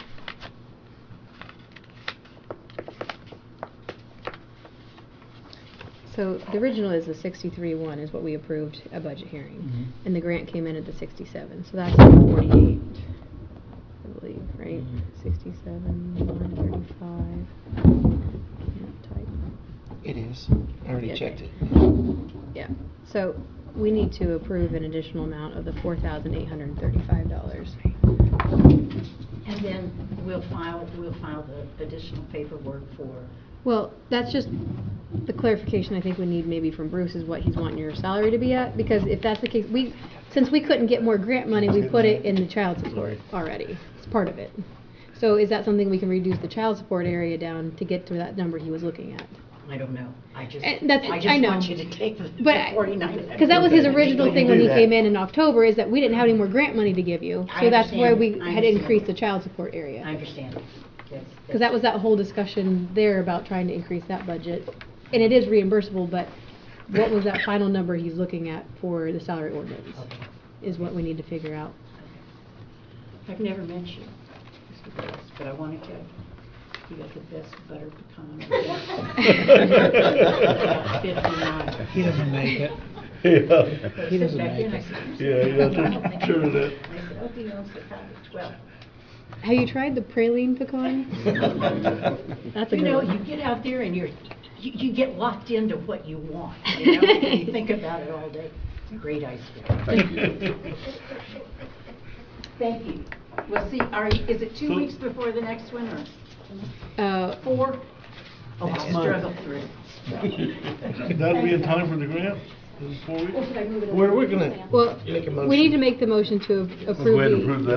So the original is the 63.1 is what we approved at budget hearing, and the grant came in at the 67, so that's 48, I believe, right? right? 67, 935. Can't type. It is. I already Okay. checked it. Yeah, so we need to approve an additional amount of the $4,835. And then we'll file the additional paperwork for, Well, that's just the clarification I think we need maybe from Bruce is what he's wanting your salary to be at, because if that's the case, since we couldn't get more grant money, we put it in the child support already. It's part of it. So is that something we can reduce the child support area down to get to that number he was looking at? I don't know. I just I know. want you to take the But, 49. because that was his original thing when he do that. came in October, is that we didn't have any more grant money to give you. I So that's why understand. we I had understand. increased the child support I area. understand. Because that was that whole discussion there about trying to increase that budget. And it is reimbursable, but what was that final number he's looking at for the salary ordinance? Okay. Is what we need to figure out. I've never met you, Mr. Gross, but I want to tell you, you got the best butter pecan. About 59. He doesn't make it. Yeah. He doesn't Back in, make I it. said, Yeah, you have to I don't think sure he of that. knows. I said, oh, he owns the pound of 12. Have you tried the praline pecan? That's a You good know, one. you get out there and you get locked into what you want, you know, and you think about it all day. It's a great ice cream. Thank you. Thank you. We'll see, is it 2 weeks before the next one, or 4? Oh, Next I'll month. struggle through. That'll be in time for the grant? In 4 weeks? We're gonna Well, make a motion. we need to make the motion to Let's go ahead and approve approve the,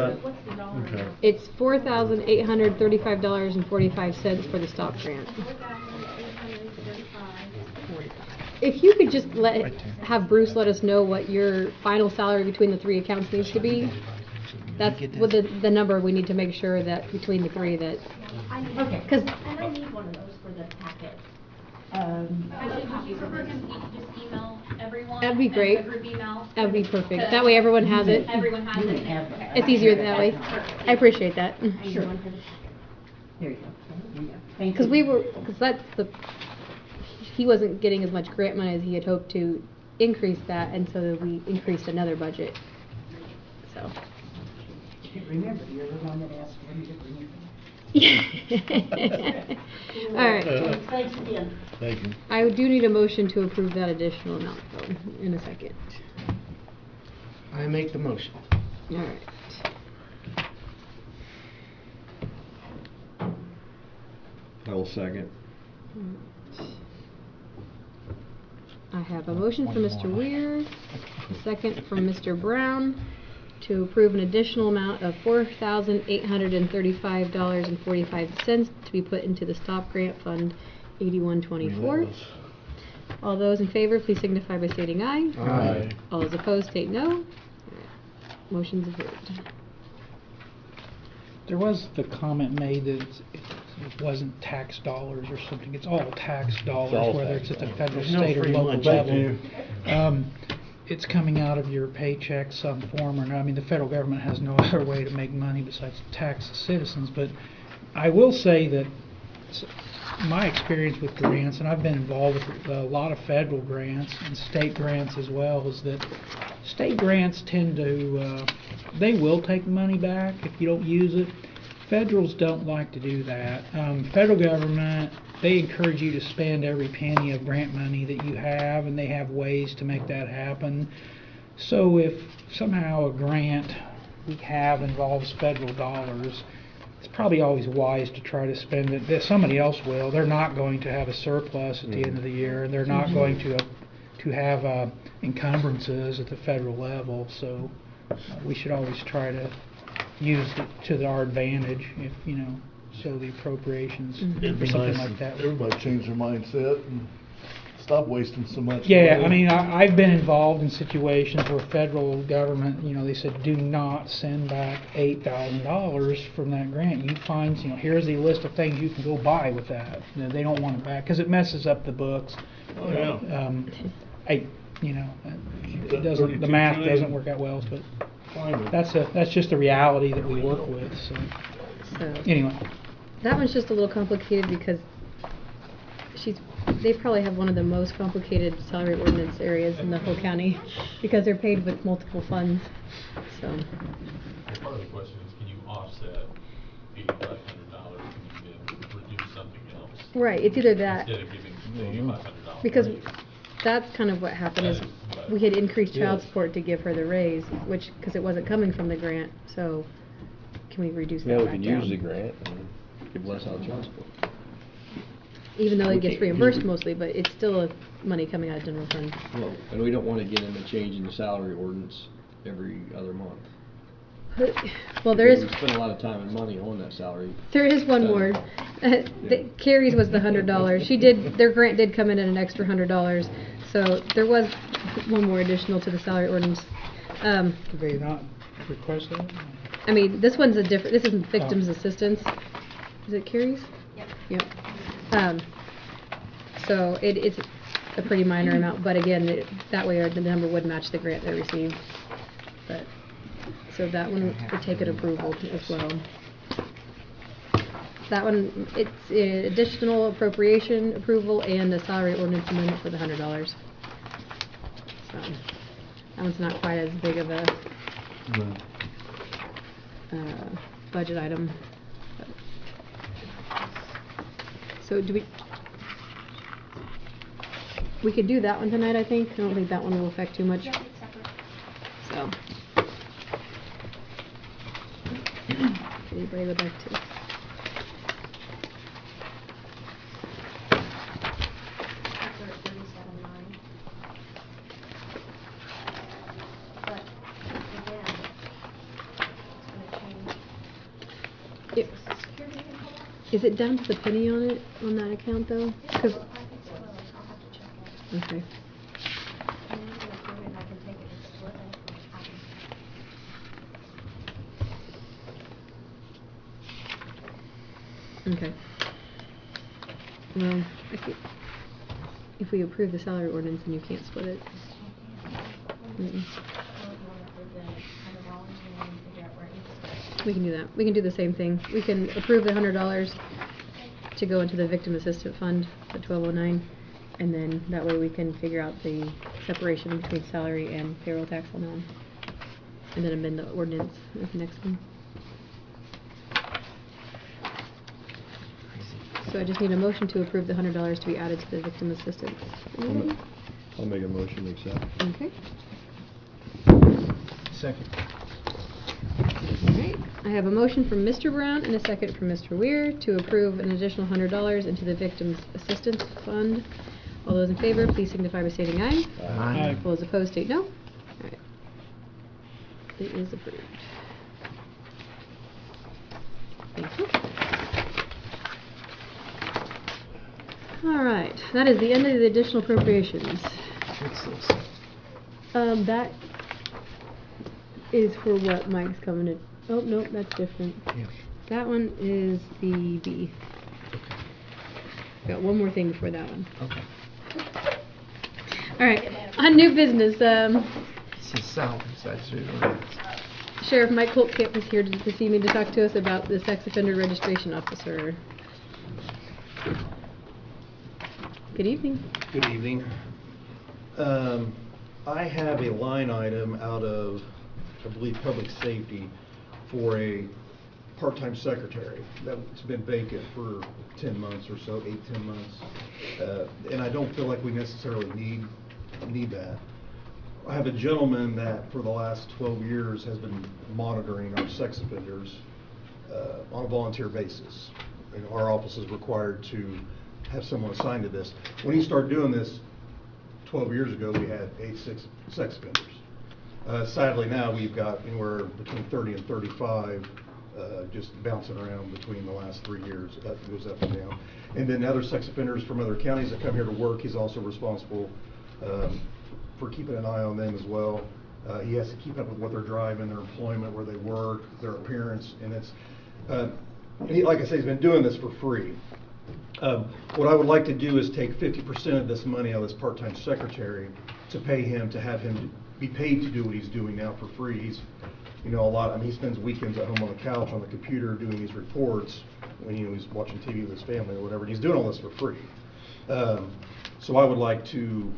that. Okay. it's $4,835.45 for the stop grant. If you could just have Bruce let us know what your final salary between the three accounts needs to be, that's what the number we need to make sure that between the three that, Okay. because, And I need one of those for the packet. Actually, would you prefer him to just email everyone? That'd be as great. a group email? that'd be perfect. That way everyone has it. Everyone has You it. can have it. Okay. It's easier that way. I appreciate that. Sure. There you go. Thank you. Because that's he wasn't getting as much grant money as he had hoped to increase that, and so we increased another budget. So. Remember, you're the one that asked him to bring it. All right. Thanks again. Thank you. I do need a motion to approve that additional amount, though, in a second. I make the motion. All right. I will second. I have a motion from Mr. Weir, a second from Mr. Brown, to approve an additional amount of $4,835.45 to be put into the Stop Grant Fund 8124. All those in favor, please signify by stating aye. Aye. All those opposed, state no. All right. Motion's approved. There was the comment made that it wasn't tax dollars or something. It's all tax dollars, all whether tax it's at the dollars. federal, There's no state, or free local lunch. level. Thank It's coming out of your paycheck some form or not. I mean, the federal government has no other way to make money besides tax the citizens. But I will say that my experience with grants, and I've been involved with a lot of federal grants and state grants as well, is that state grants tend to, they will take money back if you don't use it. Federals don't like to do that. Federal government, they encourage you to spend every penny of grant money that you have, and they have ways to make that happen. So if somehow a grant we have involves federal dollars, it's probably always wise to try to spend it. Somebody else will. They're not going to have a surplus at the end of the year, and they're not going to have encumbrances at the federal level. So we should always try to use it to our advantage, if so the appropriations It'd for be something nice like if that. everybody changed their mindset and stop wasting so much Yeah, money. I mean, I've been involved in situations where federal government, they said, do not send back $8,000 from that grant. You find, here's the list of things you can go buy with that. They don't want it back because it messes up the books. Oh, yeah. It That doesn't, the 32 math trillion. doesn't work out well, but Fine. that's just the reality that we work with. So So anyway, that one's just a little complicated because they probably have one of the most complicated salary ordinance areas in the whole county because they're paid with multiple funds. So Part of the question is, can you offset Right, it's either that, Instead of giving the $500 because raise. that's kind of what happened is we had increased child support to give her the raise, which, because it wasn't coming from the grant, so can we reduce that Yeah, back we can down? use the grant and give less out of child support. Even though We it gets can't- reimbursed mostly, but it's still money coming out of general fund. Well, and we don't wanna get into changing the salary ordinance every other month. Well, there is, We spend a lot of time and money on that salary. there is one So, more. yeah. Carrie's was the $100. Their grant did come in at an extra $100, so there was one more additional to the salary ordinance. Did they not request that? I mean, this one's this isn't victims Oh. assistance. Is it Carrie's? Yep. Yep. So it's a pretty minor amount, but again, that way the number would match the grant they received. But, so that one would take an approval as well. That one, it's additional appropriation approval and a salary ordinance amendment for the $100. So, that one's not quite as big of a No. budget item. So do we could do that one tonight, I think. I don't think that one will affect too much. Yeah, it's separate. So. Anybody would like to? After 37.9. But again, it's gonna change. It- Social Security info? Is it down to the penny on it, on that account though? 'Cause- I think so, I'll have to check it. okay. And then you can approve it, I can take it and split it. I can- Okay. Well, if we approve the salary ordinance, then you can't split it. Mm-mm. Well, you wanna approve the $100 and then figure out where it needs to go. We can do that. We can do the same thing. We can approve the $100 to go into the victim assistance fund at 1209, and then that way we can figure out the separation between salary and payroll tax on that one. And then amend the ordinance with the next one. So I just need a motion to approve the $100 to be added to the victim assistance. I'll make a motion to accept. Okay. Second. All right. I have a motion from Mr. Brown and a second from Mr. Weir to approve an additional $100 into the victim's assistance fund. All those in favor, please signify by stating aye. Aye. All those opposed, state no. All right. It is approved. Thank you. All right, that is the end of the additional appropriations. What's this? That is for what Mike's coming in. Oh, no, that's different. Yeah. That one is the B. Got one more thing before that one. Okay. All right, on new business, This is salary, that's it. Sheriff Mike Holtkamp is here this evening to talk to us about the sex offender registration officer. Good evening. Good evening. I have a line item out of, I believe, public safety for a part-time secretary that's been vacant for 10 months or so, 8-10 months. And I don't feel like we necessarily need that. I have a gentleman that for the last 12 years has been monitoring our sex offenders on a volunteer basis. And our office is required to have someone assigned to this. When he started doing this 12 years ago, we had 8 sex offenders. Sadly now we've got anywhere between 30 and 35 just bouncing around between the last 3 years. That goes up and down. And then other sex offenders from other counties that come here to work, he's also responsible for keeping an eye on them as well. He has to keep up with what they're driving, their employment, where they work, their appearance, and it's, and he, like I say, he's been doing this for free. What I would like to do is take 50% of this money out of this part-time secretary to pay him, to have him be paid to do what he's doing now for free. He's, you know, I mean, he spends weekends at home on the couch, on the computer, doing these reports, when, you know, he's watching TV with his family or whatever, and he's doing all this for free. So I would like to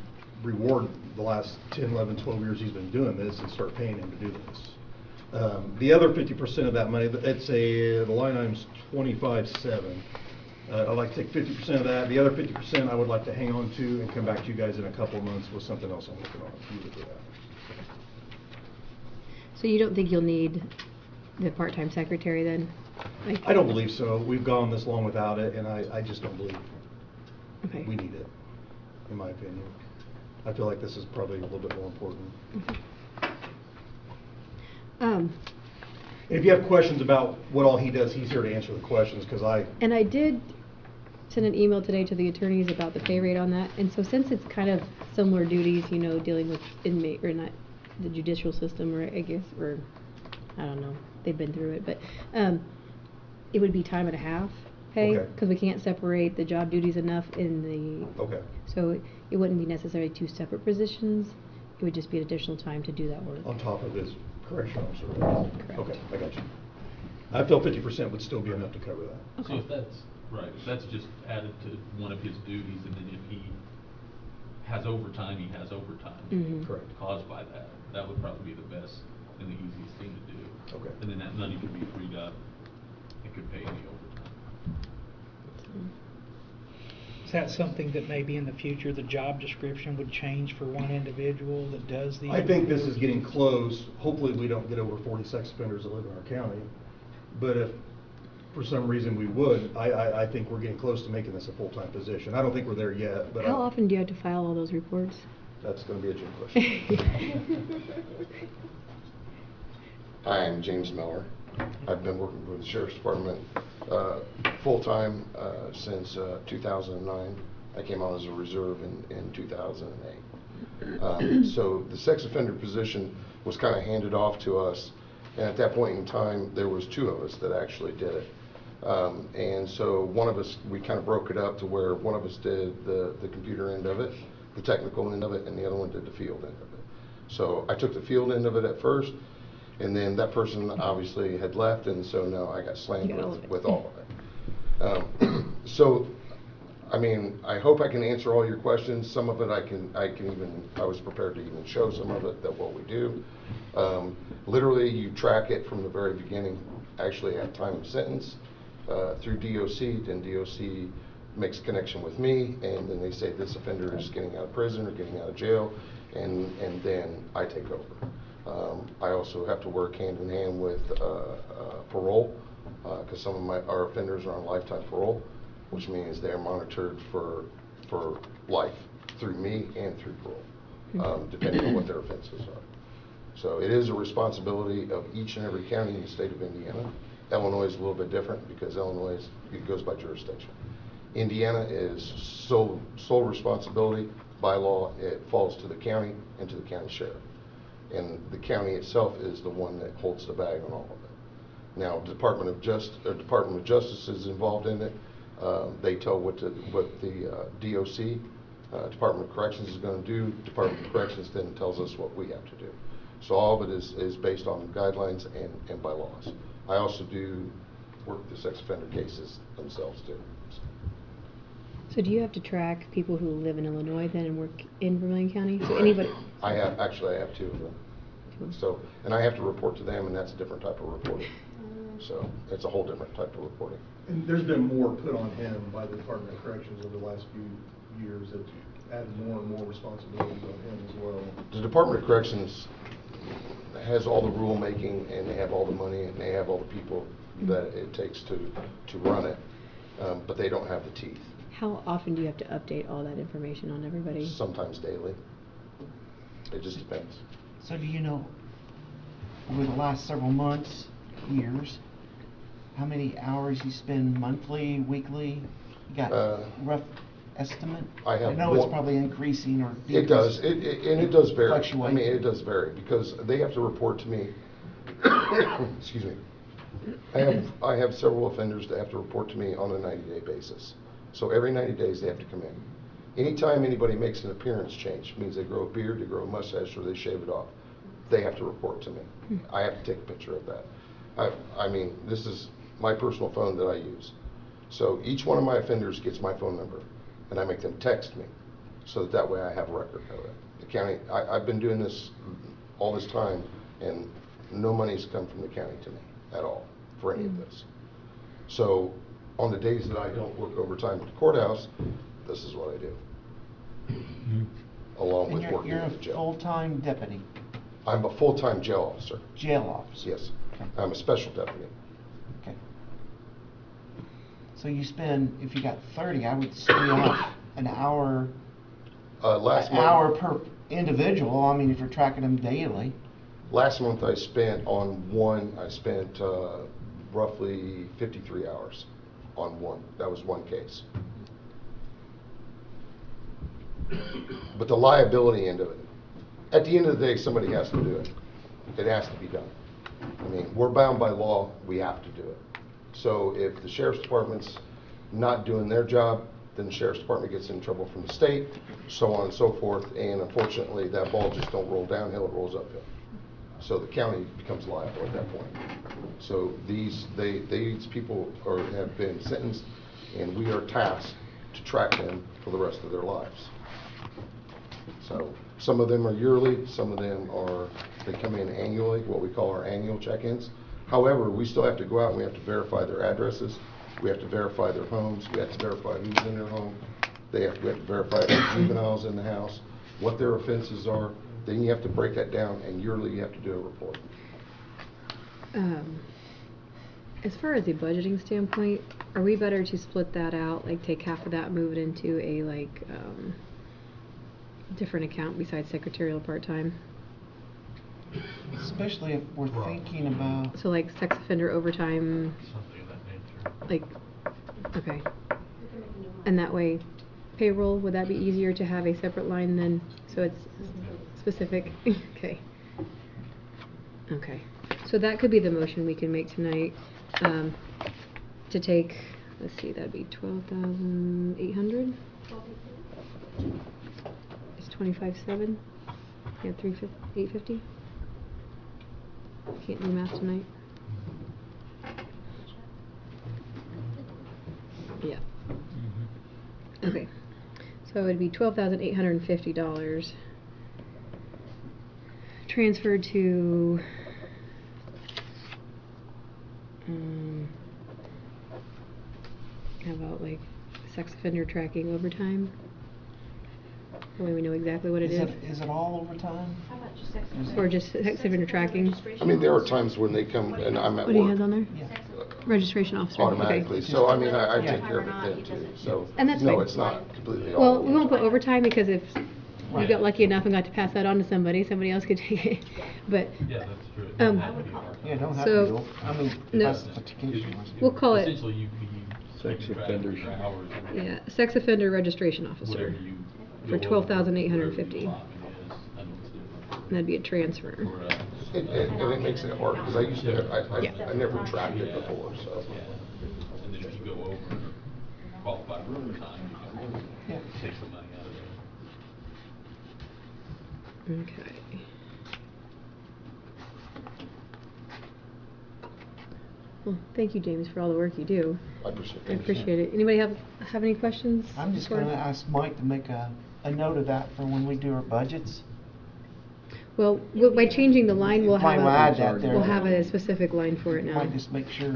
reward the last 10, 11, 12 years he's been doing this and start paying him to do this. The other 50% of that money, the line item's 25.7. I'd like to take 50% of that. The other 50% I would like to hang on to and come back to you guys in a couple of months with something else I'm working on. If you would do that. So you don't think you'll need the part-time secretary then? Like- I don't believe so. We've gone this long without it, and I just don't believe Okay. we need it, in my opinion. I feel like this is probably a little bit more important. Um, And if you have questions about what all he does, he's here to answer the questions, because and I did send an email today to the attorneys about the pay rate on that, and so since it's kind of similar duties, you know, dealing with inmate, or not, the judicial system, or I guess, or, I don't know, they've been through it, but, it would be time and a half pay, Okay. because we can't separate the job duties enough in the. Okay. So it wouldn't be necessarily two separate positions, it would just be an additional time to do that work. On top of his correctional officer. Correct. Okay, I got you. I feel 50% would still be enough to cover that. So if that's, right, if that's just added to one of his duties, and then if he has overtime, he has overtime. Mhm. Correct. Caused by that, that would probably be the best and the easiest thing to do. Okay. And then that money could be freed up, it could pay the overtime. Is that something that maybe in the future, the job description would change for one individual that does the? I think this is getting close. Hopefully, we don't get over 40 sex offenders that live in our county. But if for some reason we would, I think we're getting close to making this a full-time position. I don't think we're there yet, but How often do you have to file all those reports? that's going to be a Jim question. Hi, I'm James Miller. I've been working for the Sheriff's Department full-time since 2009. I came on as a reserve in 2008. So the sex offender position was kind of handed off to us, and at that point in time, there was two of us that actually did it. And so one of us, we kind of broke it up to where one of us did the computer end of it, the technical end of it, and the other one did the field end of it. So I took the field end of it at first, and then that person obviously had left, and so now I got slammed You got all of it. with all of it. So, I mean, I hope I can answer all your questions. Some of it I was prepared to even show some of it, that what we do. Literally, you track it from the very beginning, actually at time of sentence, through DOC, then DOC makes a connection with me, and then they say this offender is getting out of prison or getting out of jail, and then I take over. I also have to work hand in hand with parole, because some of our offenders are on lifetime parole, which means they're monitored for life through me and through parole, depending on what their offenses are. So it is a responsibility of each and every county in the state of Indiana. Illinois is a little bit different because Illinois it goes by jurisdiction. Indiana is sole responsibility by law. It falls to the county and to the county sheriff. And the county itself is the one that holds the bag on all of it. Now, Department of Justice is involved in it. They tell what the DOC, Department of Corrections, is going to do. Department of Corrections then tells us what we have to do. So all of it is based on guidelines and by laws. I also do work the sex offender cases themselves too. So do you have to track people who live in Illinois then and work in Vermilion County? So anybody? I have two of them. So, and I have to report to them, and that's a different type of reporting. So it's a whole different type of reporting. And there's been more put on him by the Department of Corrections over the last few years that added more and more responsibilities on him as well. The Department of Corrections has all the rulemaking, and they have all the money, and they have all the people that it takes to run it, but they don't have the teeth. How often do you have to update all that information on everybody? Sometimes daily. It just depends. So do you know, over the last several months, years, how many hours you spend monthly, weekly? You got a rough estimate? I have know it's one- probably increasing or It does, decreasing. and it does vary. Fluctuate. I mean, it does vary, because they have to report to me, excuse me. I have several offenders that have to report to me on a 90-day basis. So every 90 days they have to come in. Anytime anybody makes an appearance change, means they grow a beard, they grow a mustache, or they shave it off, they have to report to me. I have to take a picture of that. I mean, this is my personal phone that I use. So each one of my offenders gets my phone number, and I make them text me, so that way I have a record of it. The county, I've been doing this all this time, and no money's come from the county to me at all for any of this. So on the days that I don't work overtime at the courthouse, this is what I do. Along And with you're, working you're at the a jail. full-time deputy, I'm a full-time jail officer. jail officer? Yes. Okay. I'm a special deputy. Okay. So you spend, if you got 30, I would spend off an hour, Last an month. hour per individual, I mean, if you're tracking them daily. Last month I spent roughly 53 hours on one. That was one case. But the liability end of it, at the end of the day, somebody has to do it. It has to be done. I mean, we're bound by law, we have to do it. So if the sheriff's department's not doing their job, then the sheriff's department gets in trouble from the state, so on and so forth, and unfortunately, that ball just don't roll downhill, it rolls uphill. So the county becomes liable at that point. So these people have been sentenced, and we are tasked to track them for the rest of their lives. So some of them are yearly, some of them they come in annually, what we call our annual check-ins. However, we still have to go out and we have to verify their addresses, we have to verify their homes, we have to verify who's in their home, we have to verify the juveniles in the house, what their offenses are. Then you have to break that down, and yearly you have to do a report. As far as the budgeting standpoint, are we better to split that out, like take half of that, move it into a different account besides secretarial part-time? Especially if we're thinking about, So like sex offender overtime, Something of that nature. like, okay. And that way, payroll, would that be easier to have a separate line then, so it's specific? Okay. Okay. So that could be the motion we can make tonight, to take, let's see, that'd be 12,800? It's 25.7? Yeah, 850? Can't do math tonight. Yeah. Okay. So it would be $12,850 transferred to how about like sex offender tracking overtime? That way we know exactly what it is. is it all overtime? How about just sex Or just sex offender tracking? I mean, there are times when they come and I'm at What do you have work on there? Yeah. Registration officer. Okay. automatically, so I mean, I Yeah. take care of it then too, so. And that's No, fine. it's not completely all. Well, we won't put overtime because if you Right. got lucky enough and got to pass that on to somebody else could take it. But Yeah, that's true. It doesn't Um, have to be part-time. Yeah, don't have So- to go, I mean, No. classification. we'll call it, Essentially, you Sex keep track of offenders. your hours and yeah, sex offender registration whatever officer. you For go over, 12,850. whatever your allotment is, I know it's different. That'd be a transfer. For, And it makes it hard, because I used to, Yeah. I never tracked it before, so. yeah. And then if you go over and qualify for overtime, you Yeah. can take some money out of there. Okay. Well, thank you, James, for all the work you do. I appreciate it. I appreciate it. Anybody have any questions? I'm just before- gonna ask Mike to make a note of that for when we do our budgets. Well, by changing the line, we'll Might have add that there. we'll have a specific line for it now. Might just make sure.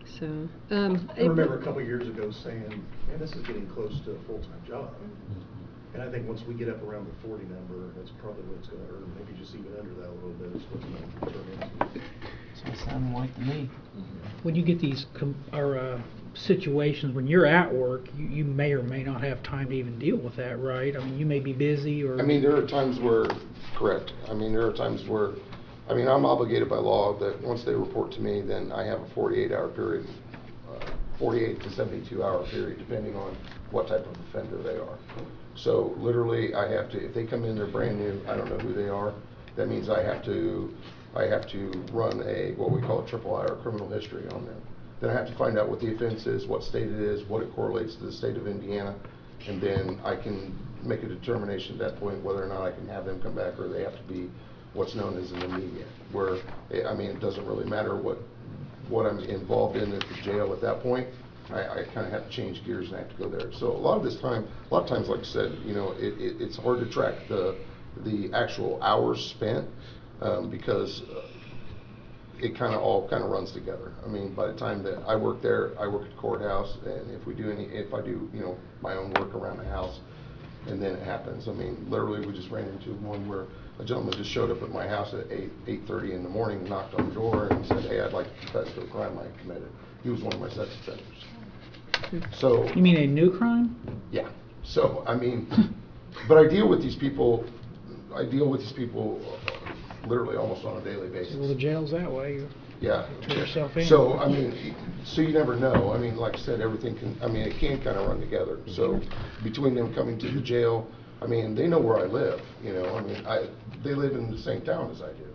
So, I remember a couple years ago saying, man, this is getting close to a full-time job. And I think once we get up around the 40 number, that's probably what it's gonna earn, maybe just even under that a little bit is what's gonna turn into. That's what it sounded like to me. When you get these situations, when you're at work, you may or may not have time to even deal with that, right? I mean, you may be busy or. I mean, there are times where, correct, I mean, there are times where, I mean, I'm obligated by law that once they report to me, then I have a 48-hour period, 48 to 72-hour period, depending on what type of offender they are. So literally, I have to, if they come in, they're brand new, I don't know who they are, that means I have to run what we call a triple I, or criminal history on them. Then I have to find out what the offense is, what state it is, what it correlates to the state of Indiana, and then I can make a determination at that point whether or not I can have them come back, or they have to be what's known as an immediate, where, I mean, it doesn't really matter what I'm involved in at the jail at that point. I kind of have to change gears and I have to go there. So a lot of times, like I said, you know, it's hard to track the actual hours spent, because it kind of all kind of runs together. I mean, by the time that I work there, I work at the courthouse, and if I do, you know, my own work around the house, and then it happens. I mean, literally, we just ran into one where a gentleman just showed up at my house at 8:30 in the morning, knocked on the door, and said, "Hey, I'd like to confess to a crime I committed." He was one of my sex offenders. So. You mean a new crime? Yeah. So, I mean, but I deal with these people literally almost on a daily basis. Well, the jail's that way. Yeah. Turn yourself in. So, I mean, so you never know. I mean, like I said, everything it can kind of run together. So, between them coming to the jail, I mean, they know where I live, you know. I mean, they live in the same town as I do.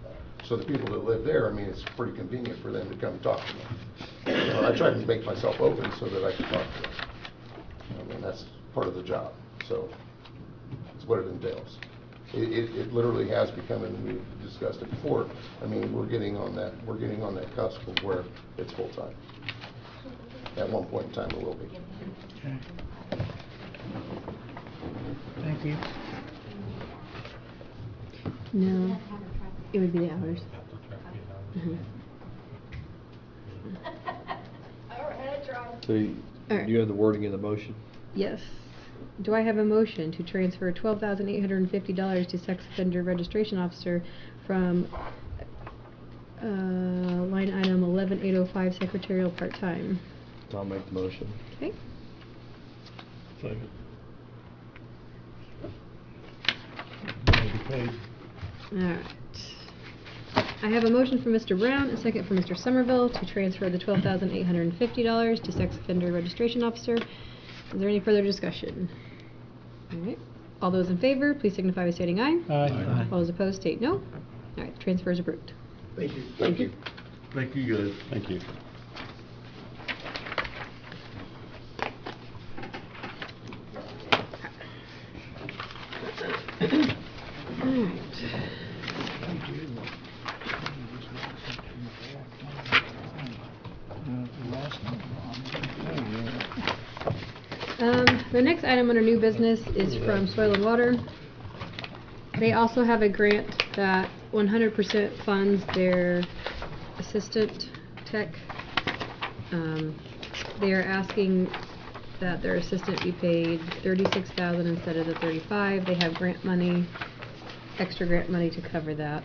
So the people that live there, I mean, it's pretty convenient for them to come talk to me. You know, I try to make myself open so that I can talk to them. I mean, that's part of the job. So, it's what it entails. It literally has become, and we've discussed it before, I mean, we're getting on that cusp of where it's full-time. At one point in time, it will be. Okay. Thank you. No, it would be the hours. So you, All right. do you have the wording in the motion? Yes. Do I have a motion to transfer $12,850 to sex offender registration officer from line item 11805 secretarial part-time? I'll make the motion. Okay. Second. All right. I have a motion from Mr. Brown, a second from Mr. Somerville to transfer the $12,850 to sex offender registration officer. Is there any further discussion? All right. All those in favor, please signify by stating aye. Aye. All those opposed, state no. All right, transfer is approved. Thank you. Thank you. Thank you, guys. Thank you. All right. The next item under new business is from Soil and Water. They also have a grant that 100% funds their assistant tech. They are asking that their assistant be paid $36,000 instead of the $35,000. They have grant money, extra grant money to cover that.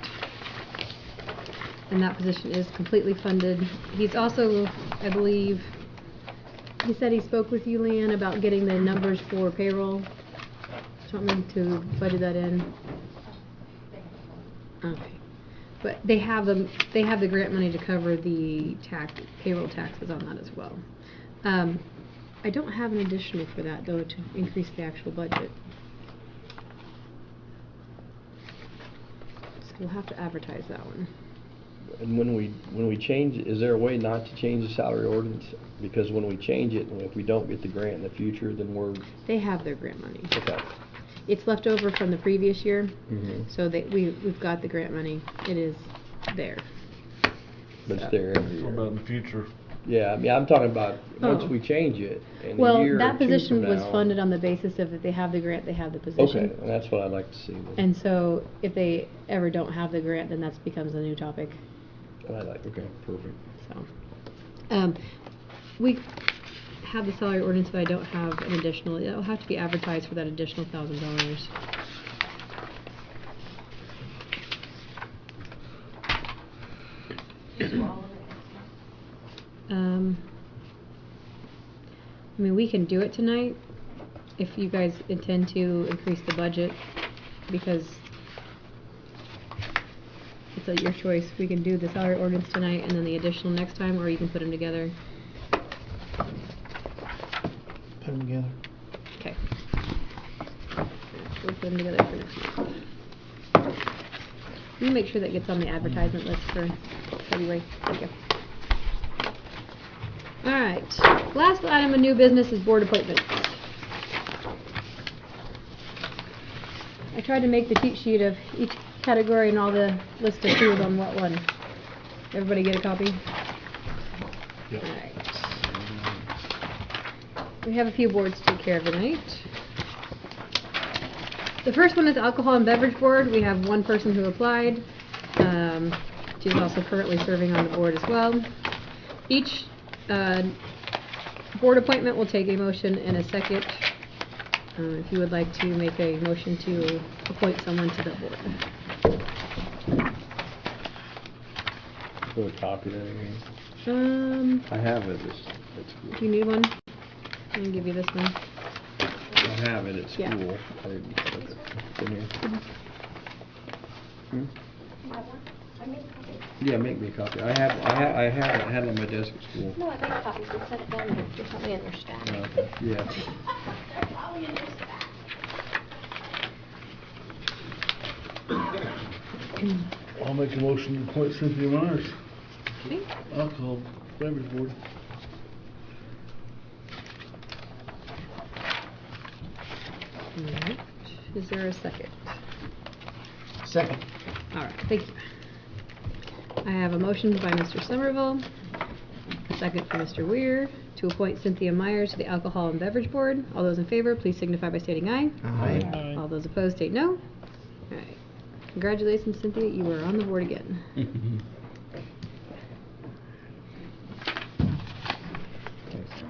And that position is completely funded. He's also, I believe, he said he spoke with you, Leanne, about getting the numbers for payroll. Do you want me to budget that in? Okay. But they have the grant money to cover the payroll taxes on that as well. I don't have an additional for that though to increase the actual budget. So we'll have to advertise that one. And when we change, is there a way not to change the salary ordinance? Because when we change it, and if we don't get the grant in the future, then They have their grant money. okay. It's left over from the previous year, Mhm. so we've got the grant money. It is there. But it's there every What year. about in the future? Yeah, I mean, I'm talking about once Oh. we change it in a Well, year or that two position from was now- funded on the basis of if they have the grant, they have the position. Okay, and that's what I'd like to see. then. And so if they ever don't have the grant, then that becomes a new topic. And I like, okay, perfect. So, we have the salary ordinance, but I don't have an additional. It'll have to be advertised for that additional $1,000. I mean, we can do it tonight if you guys intend to increase the budget, because it's your choice. We can do the salary ordinance tonight and then the additional next time, or you can put them together. Put them together. Okay. We'll put them together for next month. Can you make sure that gets on the advertisement list for February? Thank you. Alright, last item of new business is board appointments. I tried to make the cheat sheet of each category and all the list of who's on what one. Everybody get a copy? Yep. Alright. We have a few boards to take care of tonight. The first one is Alcohol and Beverage Board. We have one person who applied. She's also currently serving on the board as well. Each board appointment will take a motion and a second. If you would like to make a motion to appoint someone to the board. Put a copy of that again. I have it. Do you need one? I can give you this one. I have it at school. Yeah. I didn't put it in here. Hmm? Yeah, make me a copy. I had it on my desk at school. No, I made copies, we set it down there, you're probably in their stack. Okay, yeah. They're probably in their stack. I'll make a motion to appoint Cynthia Myers, Okay. Alcohol Beverage Board. Alright. Is there a second? Second. Alright, thank you. I have a motion by Mr. Somerville, a second from Mr. Weir, to appoint Cynthia Myers to the Alcohol and Beverage Board. All those in favor, please signify by stating aye. Aye. All those opposed state no. Alright. Congratulations, Cynthia, you are on the board again.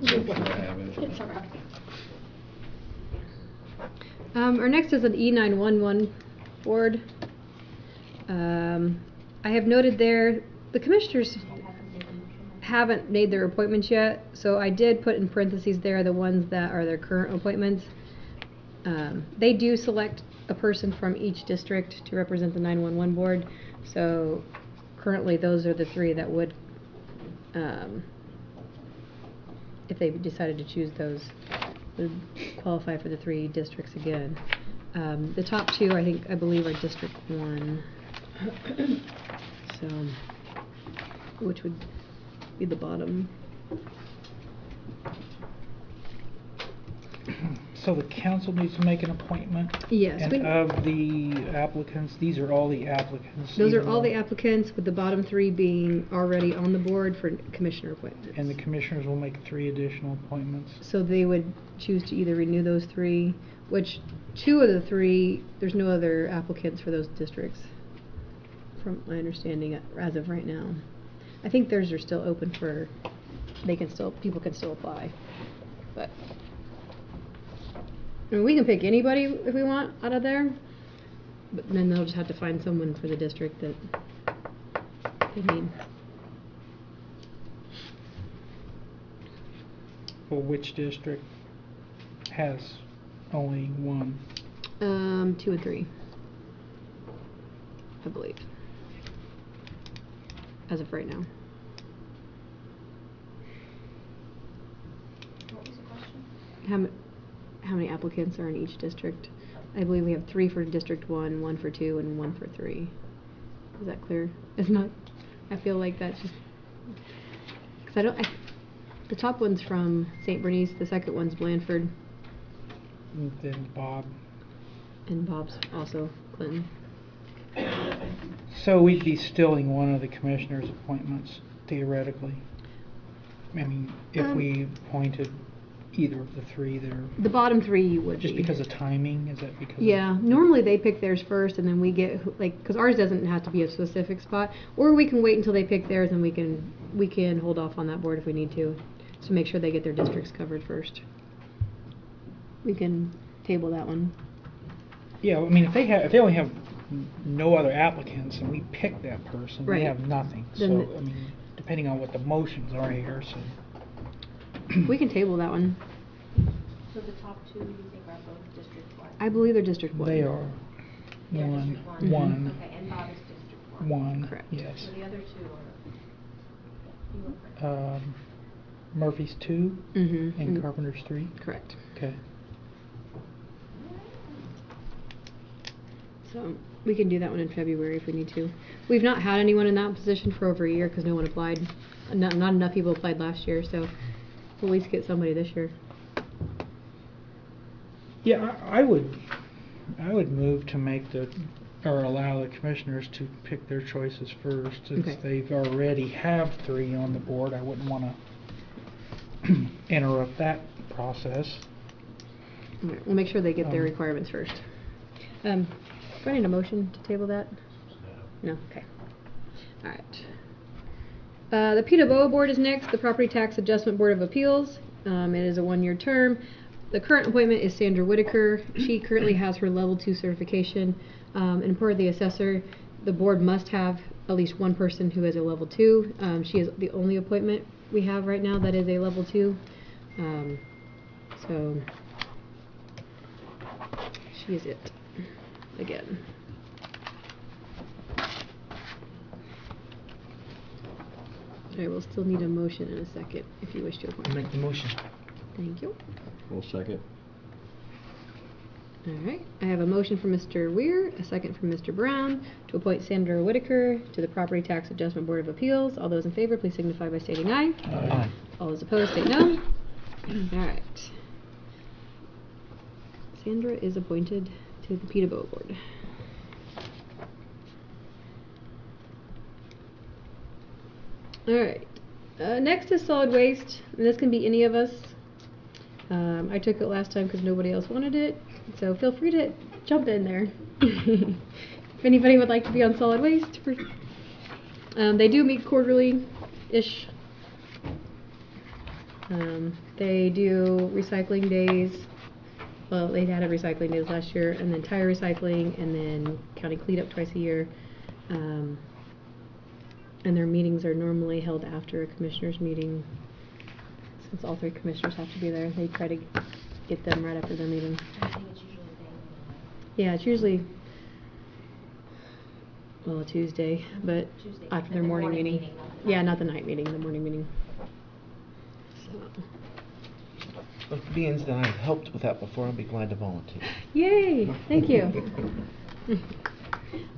I have it. It's all right. Our next is an E911 board. I have noted there, the commissioners haven't made their appointments yet, so I did put in parentheses there the ones that are their current appointments. They do select a person from each district to represent the 911 board, so currently those are the three that would, if they decided to choose those, would qualify for the three districts again. The top two, I believe, are District 1. So, which would be the bottom. So the council needs to make an appointment? Yes, And we- of the applicants, these are all the applicants? Those are even all the though- applicants, with the bottom three being already on the board for commissioner appointments. And the commissioners will make 3 additional appointments? So they would choose to either renew those three, which 2 of the 3, there's no other applicants for those districts, from my understanding as of right now. I think theirs are still open for, people can still apply, but. I mean, we can pick anybody if we want out of there, but then they'll just have to find someone for the district that they need. Well, which district has only one? 2 and 3, I believe, as of right now. What was the question? How many applicants are in each district? I believe we have 3 for District 1, 1 for 2, and 1 for 3. Is that clear? It's not, I feel like that's just, because the top one's from St. Bernice, the second one's Blandford, And then Bob. and Bob's also Clinton. So we'd be stilling one of the commissioners' appointments, theoretically. I mean, if we appointed either of the 3 there. The bottom 3 you would Just be. because of timing, is that because Yeah, of? normally they pick theirs first, and then we get, because ours doesn't have to be a specific spot, or we can wait until they pick theirs, and we can hold off on that board if we need to make sure they get their districts covered first. We can table that one. Yeah, I mean, if they only have no other applicants and we pick that person, Right. they have nothing. Then So, the- I mean, depending on what the motions are here, so. We can table that one. So the top 2, you think are both District 1? I believe they're District 1. They are. They're One, District 1? one, Okay, and Bob is District 1? one, Correct. yes. So the other 2 are, you were Murphy's 2 Mm-hmm. and Carpenter's 3? Correct. Okay. So we can do that one in February if we need to. We've not had anyone in that position for over a year because no one applied. Not enough people applied last year, so we'll at least get somebody this year. Yeah, I would move to allow the commissioners to pick their choices first. Since Okay. they've already have 3 on the board, I wouldn't want to interrupt that process. All right, we'll make sure they get their Um, requirements first. Do I need a motion to table that? No, okay. Alright. The PWO Board is next, the Property Tax Adjustment Board of Appeals. It is a 1-year term. The current appointment is Sandra Whitaker. She currently has her level 2 certification. And per the assessor, the board must have at least one person who is a level 2. She is the only appointment we have right now that is a level 2. So she is it again. I will still need a motion in a second if you wish to appoint. Make the motion. Thank you. We'll second. All right. I have a motion from Mr. Weir, a second from Mr. Brown to appoint Sandra Whitaker to the Property Tax Adjustment Board of Appeals. All those in favor, please signify by stating aye. Aye. All those opposed, state no. All right. Sandra is appointed to the PWO Board. Alright, next is solid waste, and this can be any of us. I took it last time because nobody else wanted it, so feel free to jump in there. If anybody would like to be on solid waste. They do meet quarterly-ish. They do recycling days. Well, they had a recycling days last year, and then tire recycling, and then county cleanup twice a year. And their meetings are normally held after a commissioners meeting. Since all 3 commissioners have to be there, they try to get them right after their meeting. I think it's usually a day. Yeah, it's usually, well, a Tuesday, but Tuesday, after but their the morning morning meeting. meeting, not the Yeah, night not the night meeting, the morning meeting. So, But being that I've helped with that before, I'll be glad to volunteer. yay! Thank you.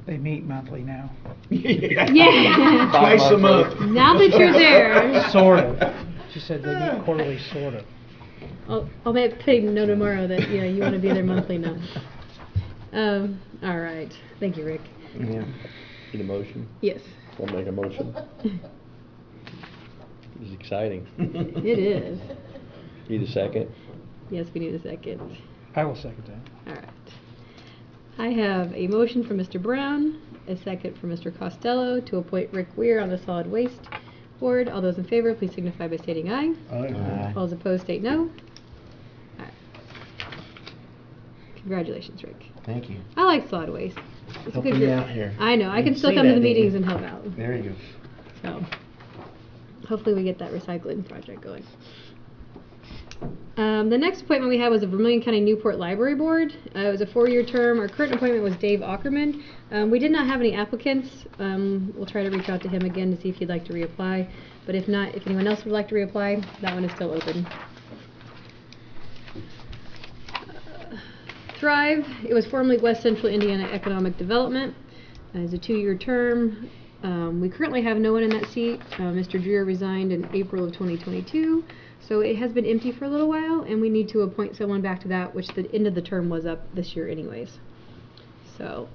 They meet monthly now. Yeah. Twice a month. Now that you're there. Sort of. She said they meet quarterly, sort of. I'll make put a note tomorrow that you want to be there monthly now. All right. Thank you, Rick. Yeah. Need a motion? Yes. I'll make a motion. It's exciting. It is. Need a second? Yes, we need a second. I will second that. All right. I have a motion from Mr. Brown, a second from Mr. Costello to appoint Rick Weir on the Solid Waste Board. All those in favor, please signify by stating aye. Aye. All those opposed, state no. All right. Congratulations, Rick. Thank you. I like solid waste. It's a Helping good me group. out here. I know. I can Didn't still see come to that, the did meetings you? and help out. There you go. So, hopefully we get that recycling project going. The next appointment we had was the Vermilion County Newport Library Board. It was a 4-year term. Our current appointment was Dave Ackerman. We did not have any applicants. We'll try to reach out to him again to see if he'd like to reapply. But if not, if anyone else would like to reapply, that one is still open. Thrive, it was formerly West Central Indiana Economic Development. It's a 2-year term. We currently have no one in that seat. Mr. Dreer resigned in April of 2022. So it has been empty for a little while, and we need to appoint someone back to that, which the end of the term was up this year anyways. So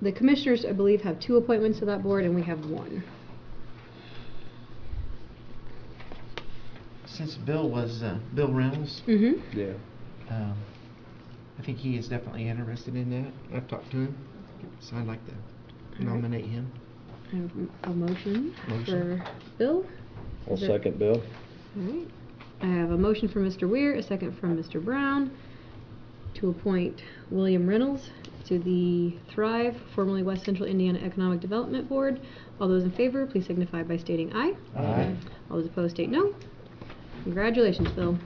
the commissioners, I believe, have 2 appointments to that board, and we have 1. Since Bill was, Bill Reynolds, Mm-hmm. Yeah. I think he is definitely interested in that. I've talked to him, so I'd like to nominate him. I have a motion Motion. for Bill. I'll Is there- second Bill. Alright. I have a motion from Mr. Weir, a second from Mr. Brown, to appoint William Reynolds to the Thrive, formerly West Central Indiana Economic Development Board. All those in favor, please signify by stating aye. Aye. All those opposed state no. Congratulations, Bill.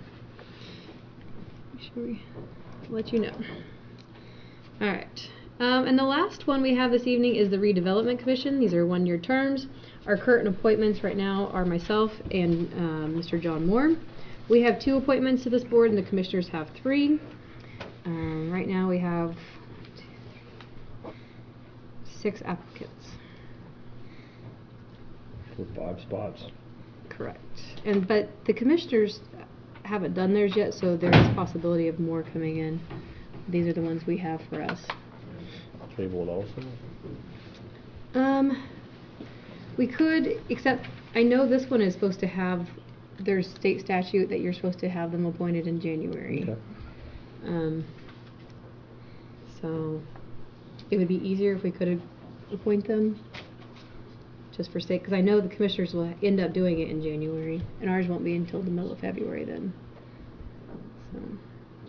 Should we let you know? Alright. And the last one we have this evening is the Redevelopment Commission. These are 1-year terms. Our current appointments right now are myself and Mr. John Moore. We have 2 appointments to this board, and the commissioners have 3. Right now we have 6 applicants. For 5 spots. Correct. But the commissioners haven't done theirs yet, so there is possibility of more coming in. These are the ones we have for us. Table it also. We could, except I know this one is supposed to have, there's state statute that you're supposed to have them appointed in January. Okay. So it would be easier if we could appoint them, just for sake, because I know the commissioners will end up doing it in January, and ours won't be until the middle of February then. So,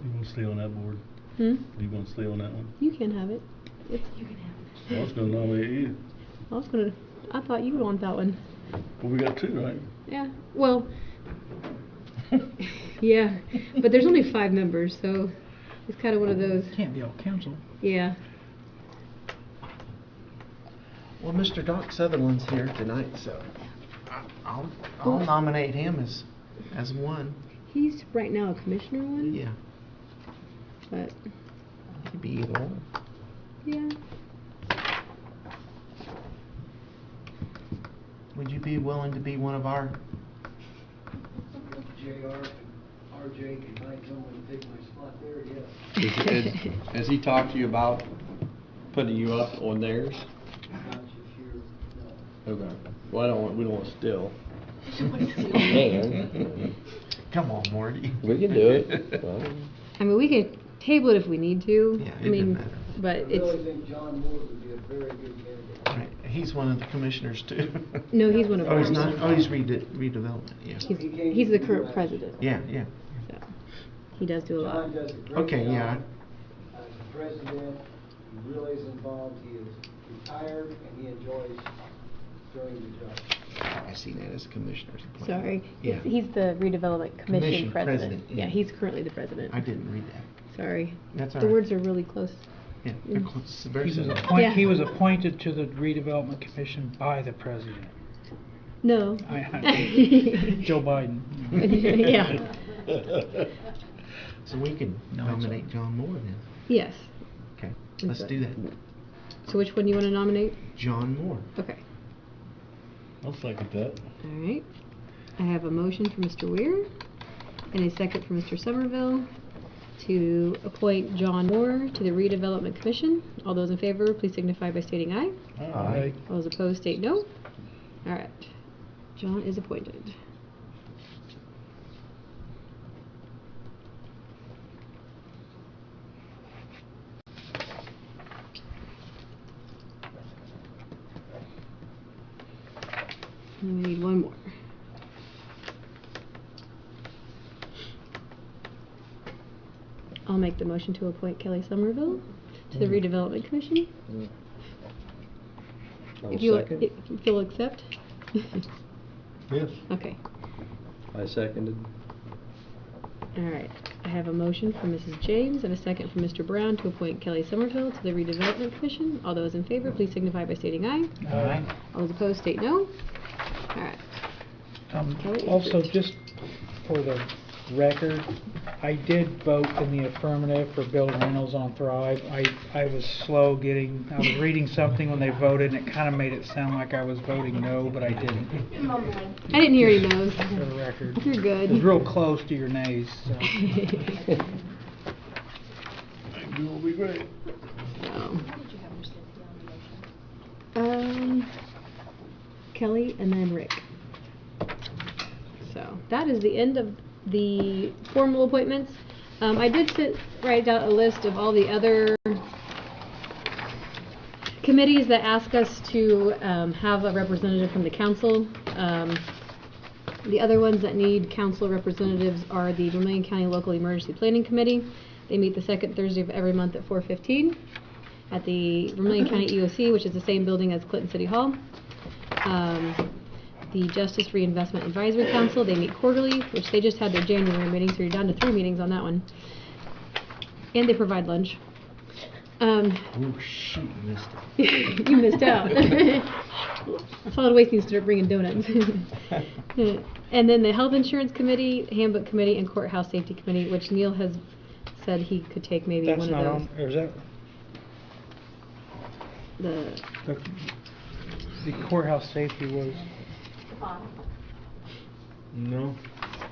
You want to stay on that board? hmm? Do you want to stay on that one? You can have it. It's, you can have it. I was gonna nominate you. I thought you would want that one. Well, we got two, right? Yeah, well, yeah, but there's only 5 members, so it's kind of one of those, Can't be all council. yeah. Well, Mr. Doc Sutherland's here tonight, so I'll nominate him as one. He's right now a commissioner one. Yeah, But, he could be either one. yeah. Would you be willing to be one of our? RJ can find someone to take my spot there, yes. Has he talked to you about putting you up on theirs? Not just here, no. Okay. Well, we don't want to steal. Come on, Morty. We can do it. Well, I mean, we could table it if we need to. Yeah, it I mean, doesn't matter. but I really it's, think John Moore would be a very good candidate. Right. He's one of the commissioners too. no, he's one of Oh, ours. he's not? Oh, he's redevelopment, yeah. He's the current president. Yeah, yeah. So, he does do a lot. John does a great Okay, job. yeah. As the president, he really is involved, he is retired, and he enjoys doing the job. I see that as commissioners. appointment. Sorry. Yeah. He's the redevelopment commission Commission president. president, Yeah, yeah. he's currently the president. I didn't read that. Sorry. That's all The right. words are really close. Yeah, they're close. It's very He was, similar. Yeah. he was appointed to the redevelopment commission by the president. No. Joe Biden. Yeah. So we can No, it's nominate John Moore then. Yes. Okay, let's do that. So which one do you want to nominate? John Moore. Okay. I'll second that. All right. I have a motion for Mr. Weir and a second for Mr. Somerville to appoint John Moore to the Redevelopment Commission. All those in favor, please signify by stating aye. Aye. All those opposed, state no. All right. John is appointed. And we need one more. I'll make the motion to appoint Kelly Somerville to the Redevelopment Commission. If you'll accept. Yes. Okay. I seconded. All right. I have a motion from Mrs. James and a second from Mr. Brown to appoint Kelly Somerville to the Redevelopment Commission. All those in favor, please signify by stating aye. Aye. All those opposed, state no. All right. Kelly is Also, approved. just for the record, I did vote in the affirmative for Bill Reynolds on Thrive. I was I was reading something when they voted, and it kind of made it sound like I was voting no, but I didn't, I didn't hear any no's. for the record. You're good. It was real close to your nays, so. It will be great. So, How did you have her sit down the motion? Kelly and then Rick. So that is the end of the formal appointments. I did write down a list of all the other committees that ask us to have a representative from the council. The other ones that need council representatives are the Vermilion County Local Emergency Planning Committee. They meet the second Thursday of every month at 4:15 at the Vermilion County EOC, which is the same building as Clinton City Hall. The Justice Reinvestment Advisory Council, they meet quarterly, which they just had their January meeting, so you're down to 3 meetings on that one. And they provide lunch. Oh, shoot, you missed it. You missed out. Solid Waste needs to start bringing donuts. And then the Health Insurance Committee, Handbook Committee, and Courthouse Safety Committee, which Neil has said he could take maybe That's one not of those. on, or is that, the courthouse safety was, No.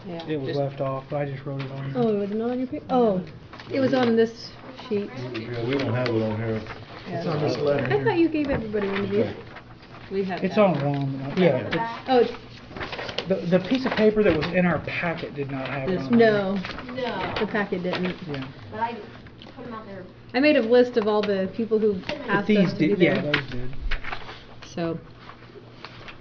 Yeah. it was left off, but I just wrote it on. Oh, it was not on your paper? Oh, it was on this sheet. Yeah, we don't have it on here. It's on this letter I here. thought you gave everybody one of these. Okay. We have It's that. on one, yeah. Oh, it's, The piece of paper that was in our packet did not have it on. no, No, the packet didn't. Yeah. but I put them out there. I made a list of all the people who But asked these us to be did, there. yeah, those did. So,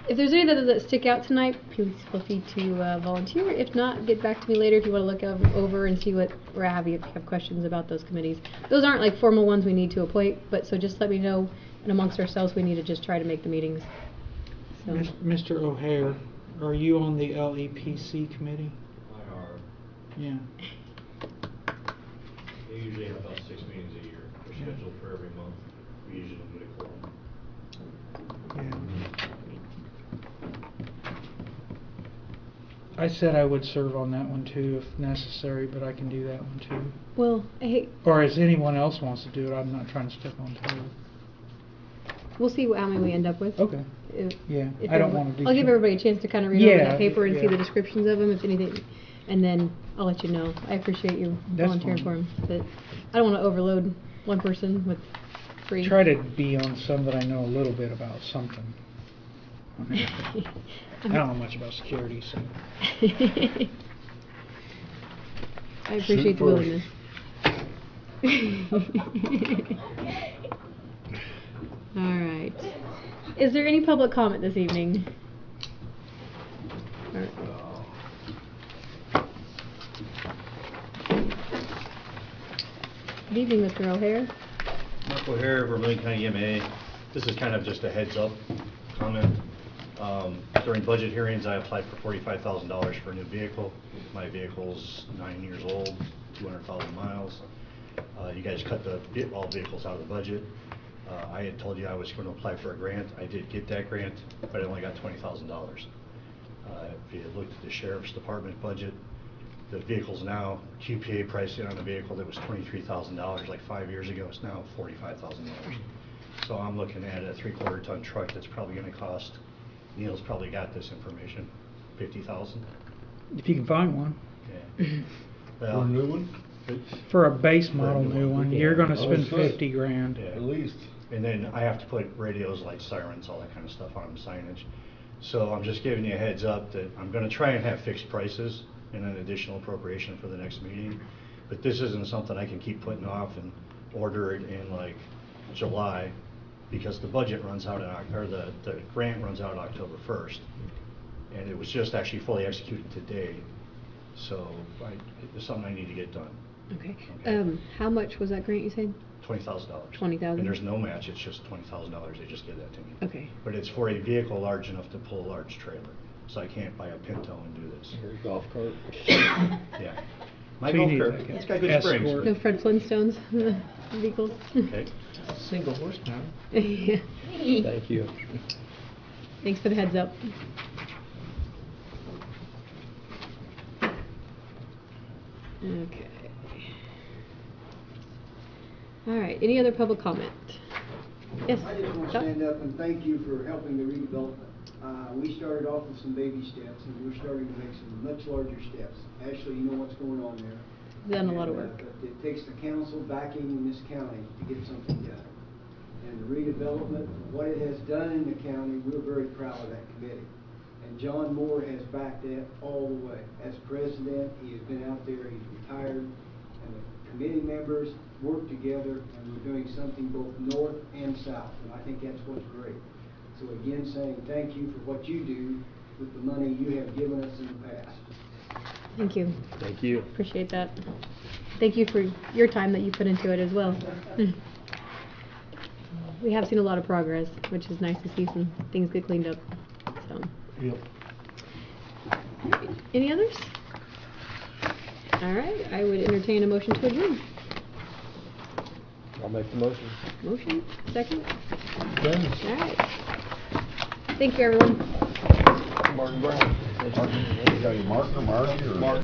if there's any that stick out tonight, please feel free to volunteer. If not, get back to me later if you want to look over and see what, or have you have questions about those committees. Those aren't like formal ones we need to appoint, but so just let me know, and amongst ourselves we need to just try to make the meetings. So. Mr. O'Hare, are you on the LEPC committee? I are. Yeah. They usually have about 6 meetings a year. They're scheduled for every month. We usually don't get a quorum. Yeah. I said I would serve on that one too if necessary, but I can do that one too. Well, hey. Or as anyone else wants to do it, I'm not trying to step on toes. We'll see how many we end up with. Okay. Yeah, If I don't everybody- want to do. I'll give everybody a chance to kind of read over that paper and see yeah. the descriptions of them, if anything, and then I'll let you know. I appreciate you That's volunteering for fine. them, but I don't want to overload one person with 3. Try to be on some that I know a little bit about something. I don't know much about security, so. I appreciate the willingness. All right. Is there any public comment this evening? All right. Good evening, Mr. O'Hare. Mark O'Hare, Vermillion County EMA. This is kind of just a heads up comment. During budget hearings, I applied for $45,000 for a new vehicle. My vehicle's 9 years old, 200,000 miles. You guys cut all vehicles out of the budget. I had told you I was going to apply for a grant. I did get that grant, but I only got $20,000. If you looked at the sheriff's department budget, the vehicle's now QPA pricing on a vehicle that was $23,000 like 5 years ago. It's now $45,000. So I'm looking at a 3/4 ton truck that's probably going to cost, Neil's probably got this information, $50,000. If you can find one. Yeah. For a new one? For a base model new one, you're going to spend 50 grand. Yeah. At least. And then I have to put radios, lights, sirens, all that kind of stuff on them, signage. So I'm just giving you a heads up that I'm going to try and have fixed prices and an additional appropriation for the next meeting. But this isn't something I can keep putting off and order it in like July, because the budget runs out or the grant runs out October 1st. And it was just actually fully executed today. So it's something I need to get done. Okay. Okay. How much was that grant you said? $20,000. $20,000? And there's no match, it's just $20,000, they just give that to me. Okay. But it's for a vehicle large enough to pull a large trailer, so I can't buy a Pinto and do this. Your golf cart. Yeah. My So you golf need cart, like it's a got good escort. springs. No Fred Flintstones vehicles? Okay. Single horsepower. Yeah. Thank you. Thanks for the heads up. Okay. All right, any other public comment? Yes? I just want to Chuck? stand up and thank you for helping the redevelopment. We started off with some baby steps, and we're starting to make some much larger steps. Ashley, you know what's going on there. Done a lot of And, work. but it takes the council backing in this county to get something done. And the redevelopment, what it has done in the county, we're very proud of that committee. And John Moore has backed that all the way. As president, he has been out there, he's retired, and the committee members work together, and we're doing something both north and south, and I think that's what's great. So again, saying thank you for what you do with the money you have given us in the past. Thank you. Thank you. Appreciate that. Thank you for your time that you put into it as well. We have seen a lot of progress, which is nice to see some things get cleaned up. So, Yep. any others? All right, I would entertain a motion to adjourn. I'll make the motion. Motion, second? Done. All right. Thank you, everyone. Martin Brown. Mark or Marty or?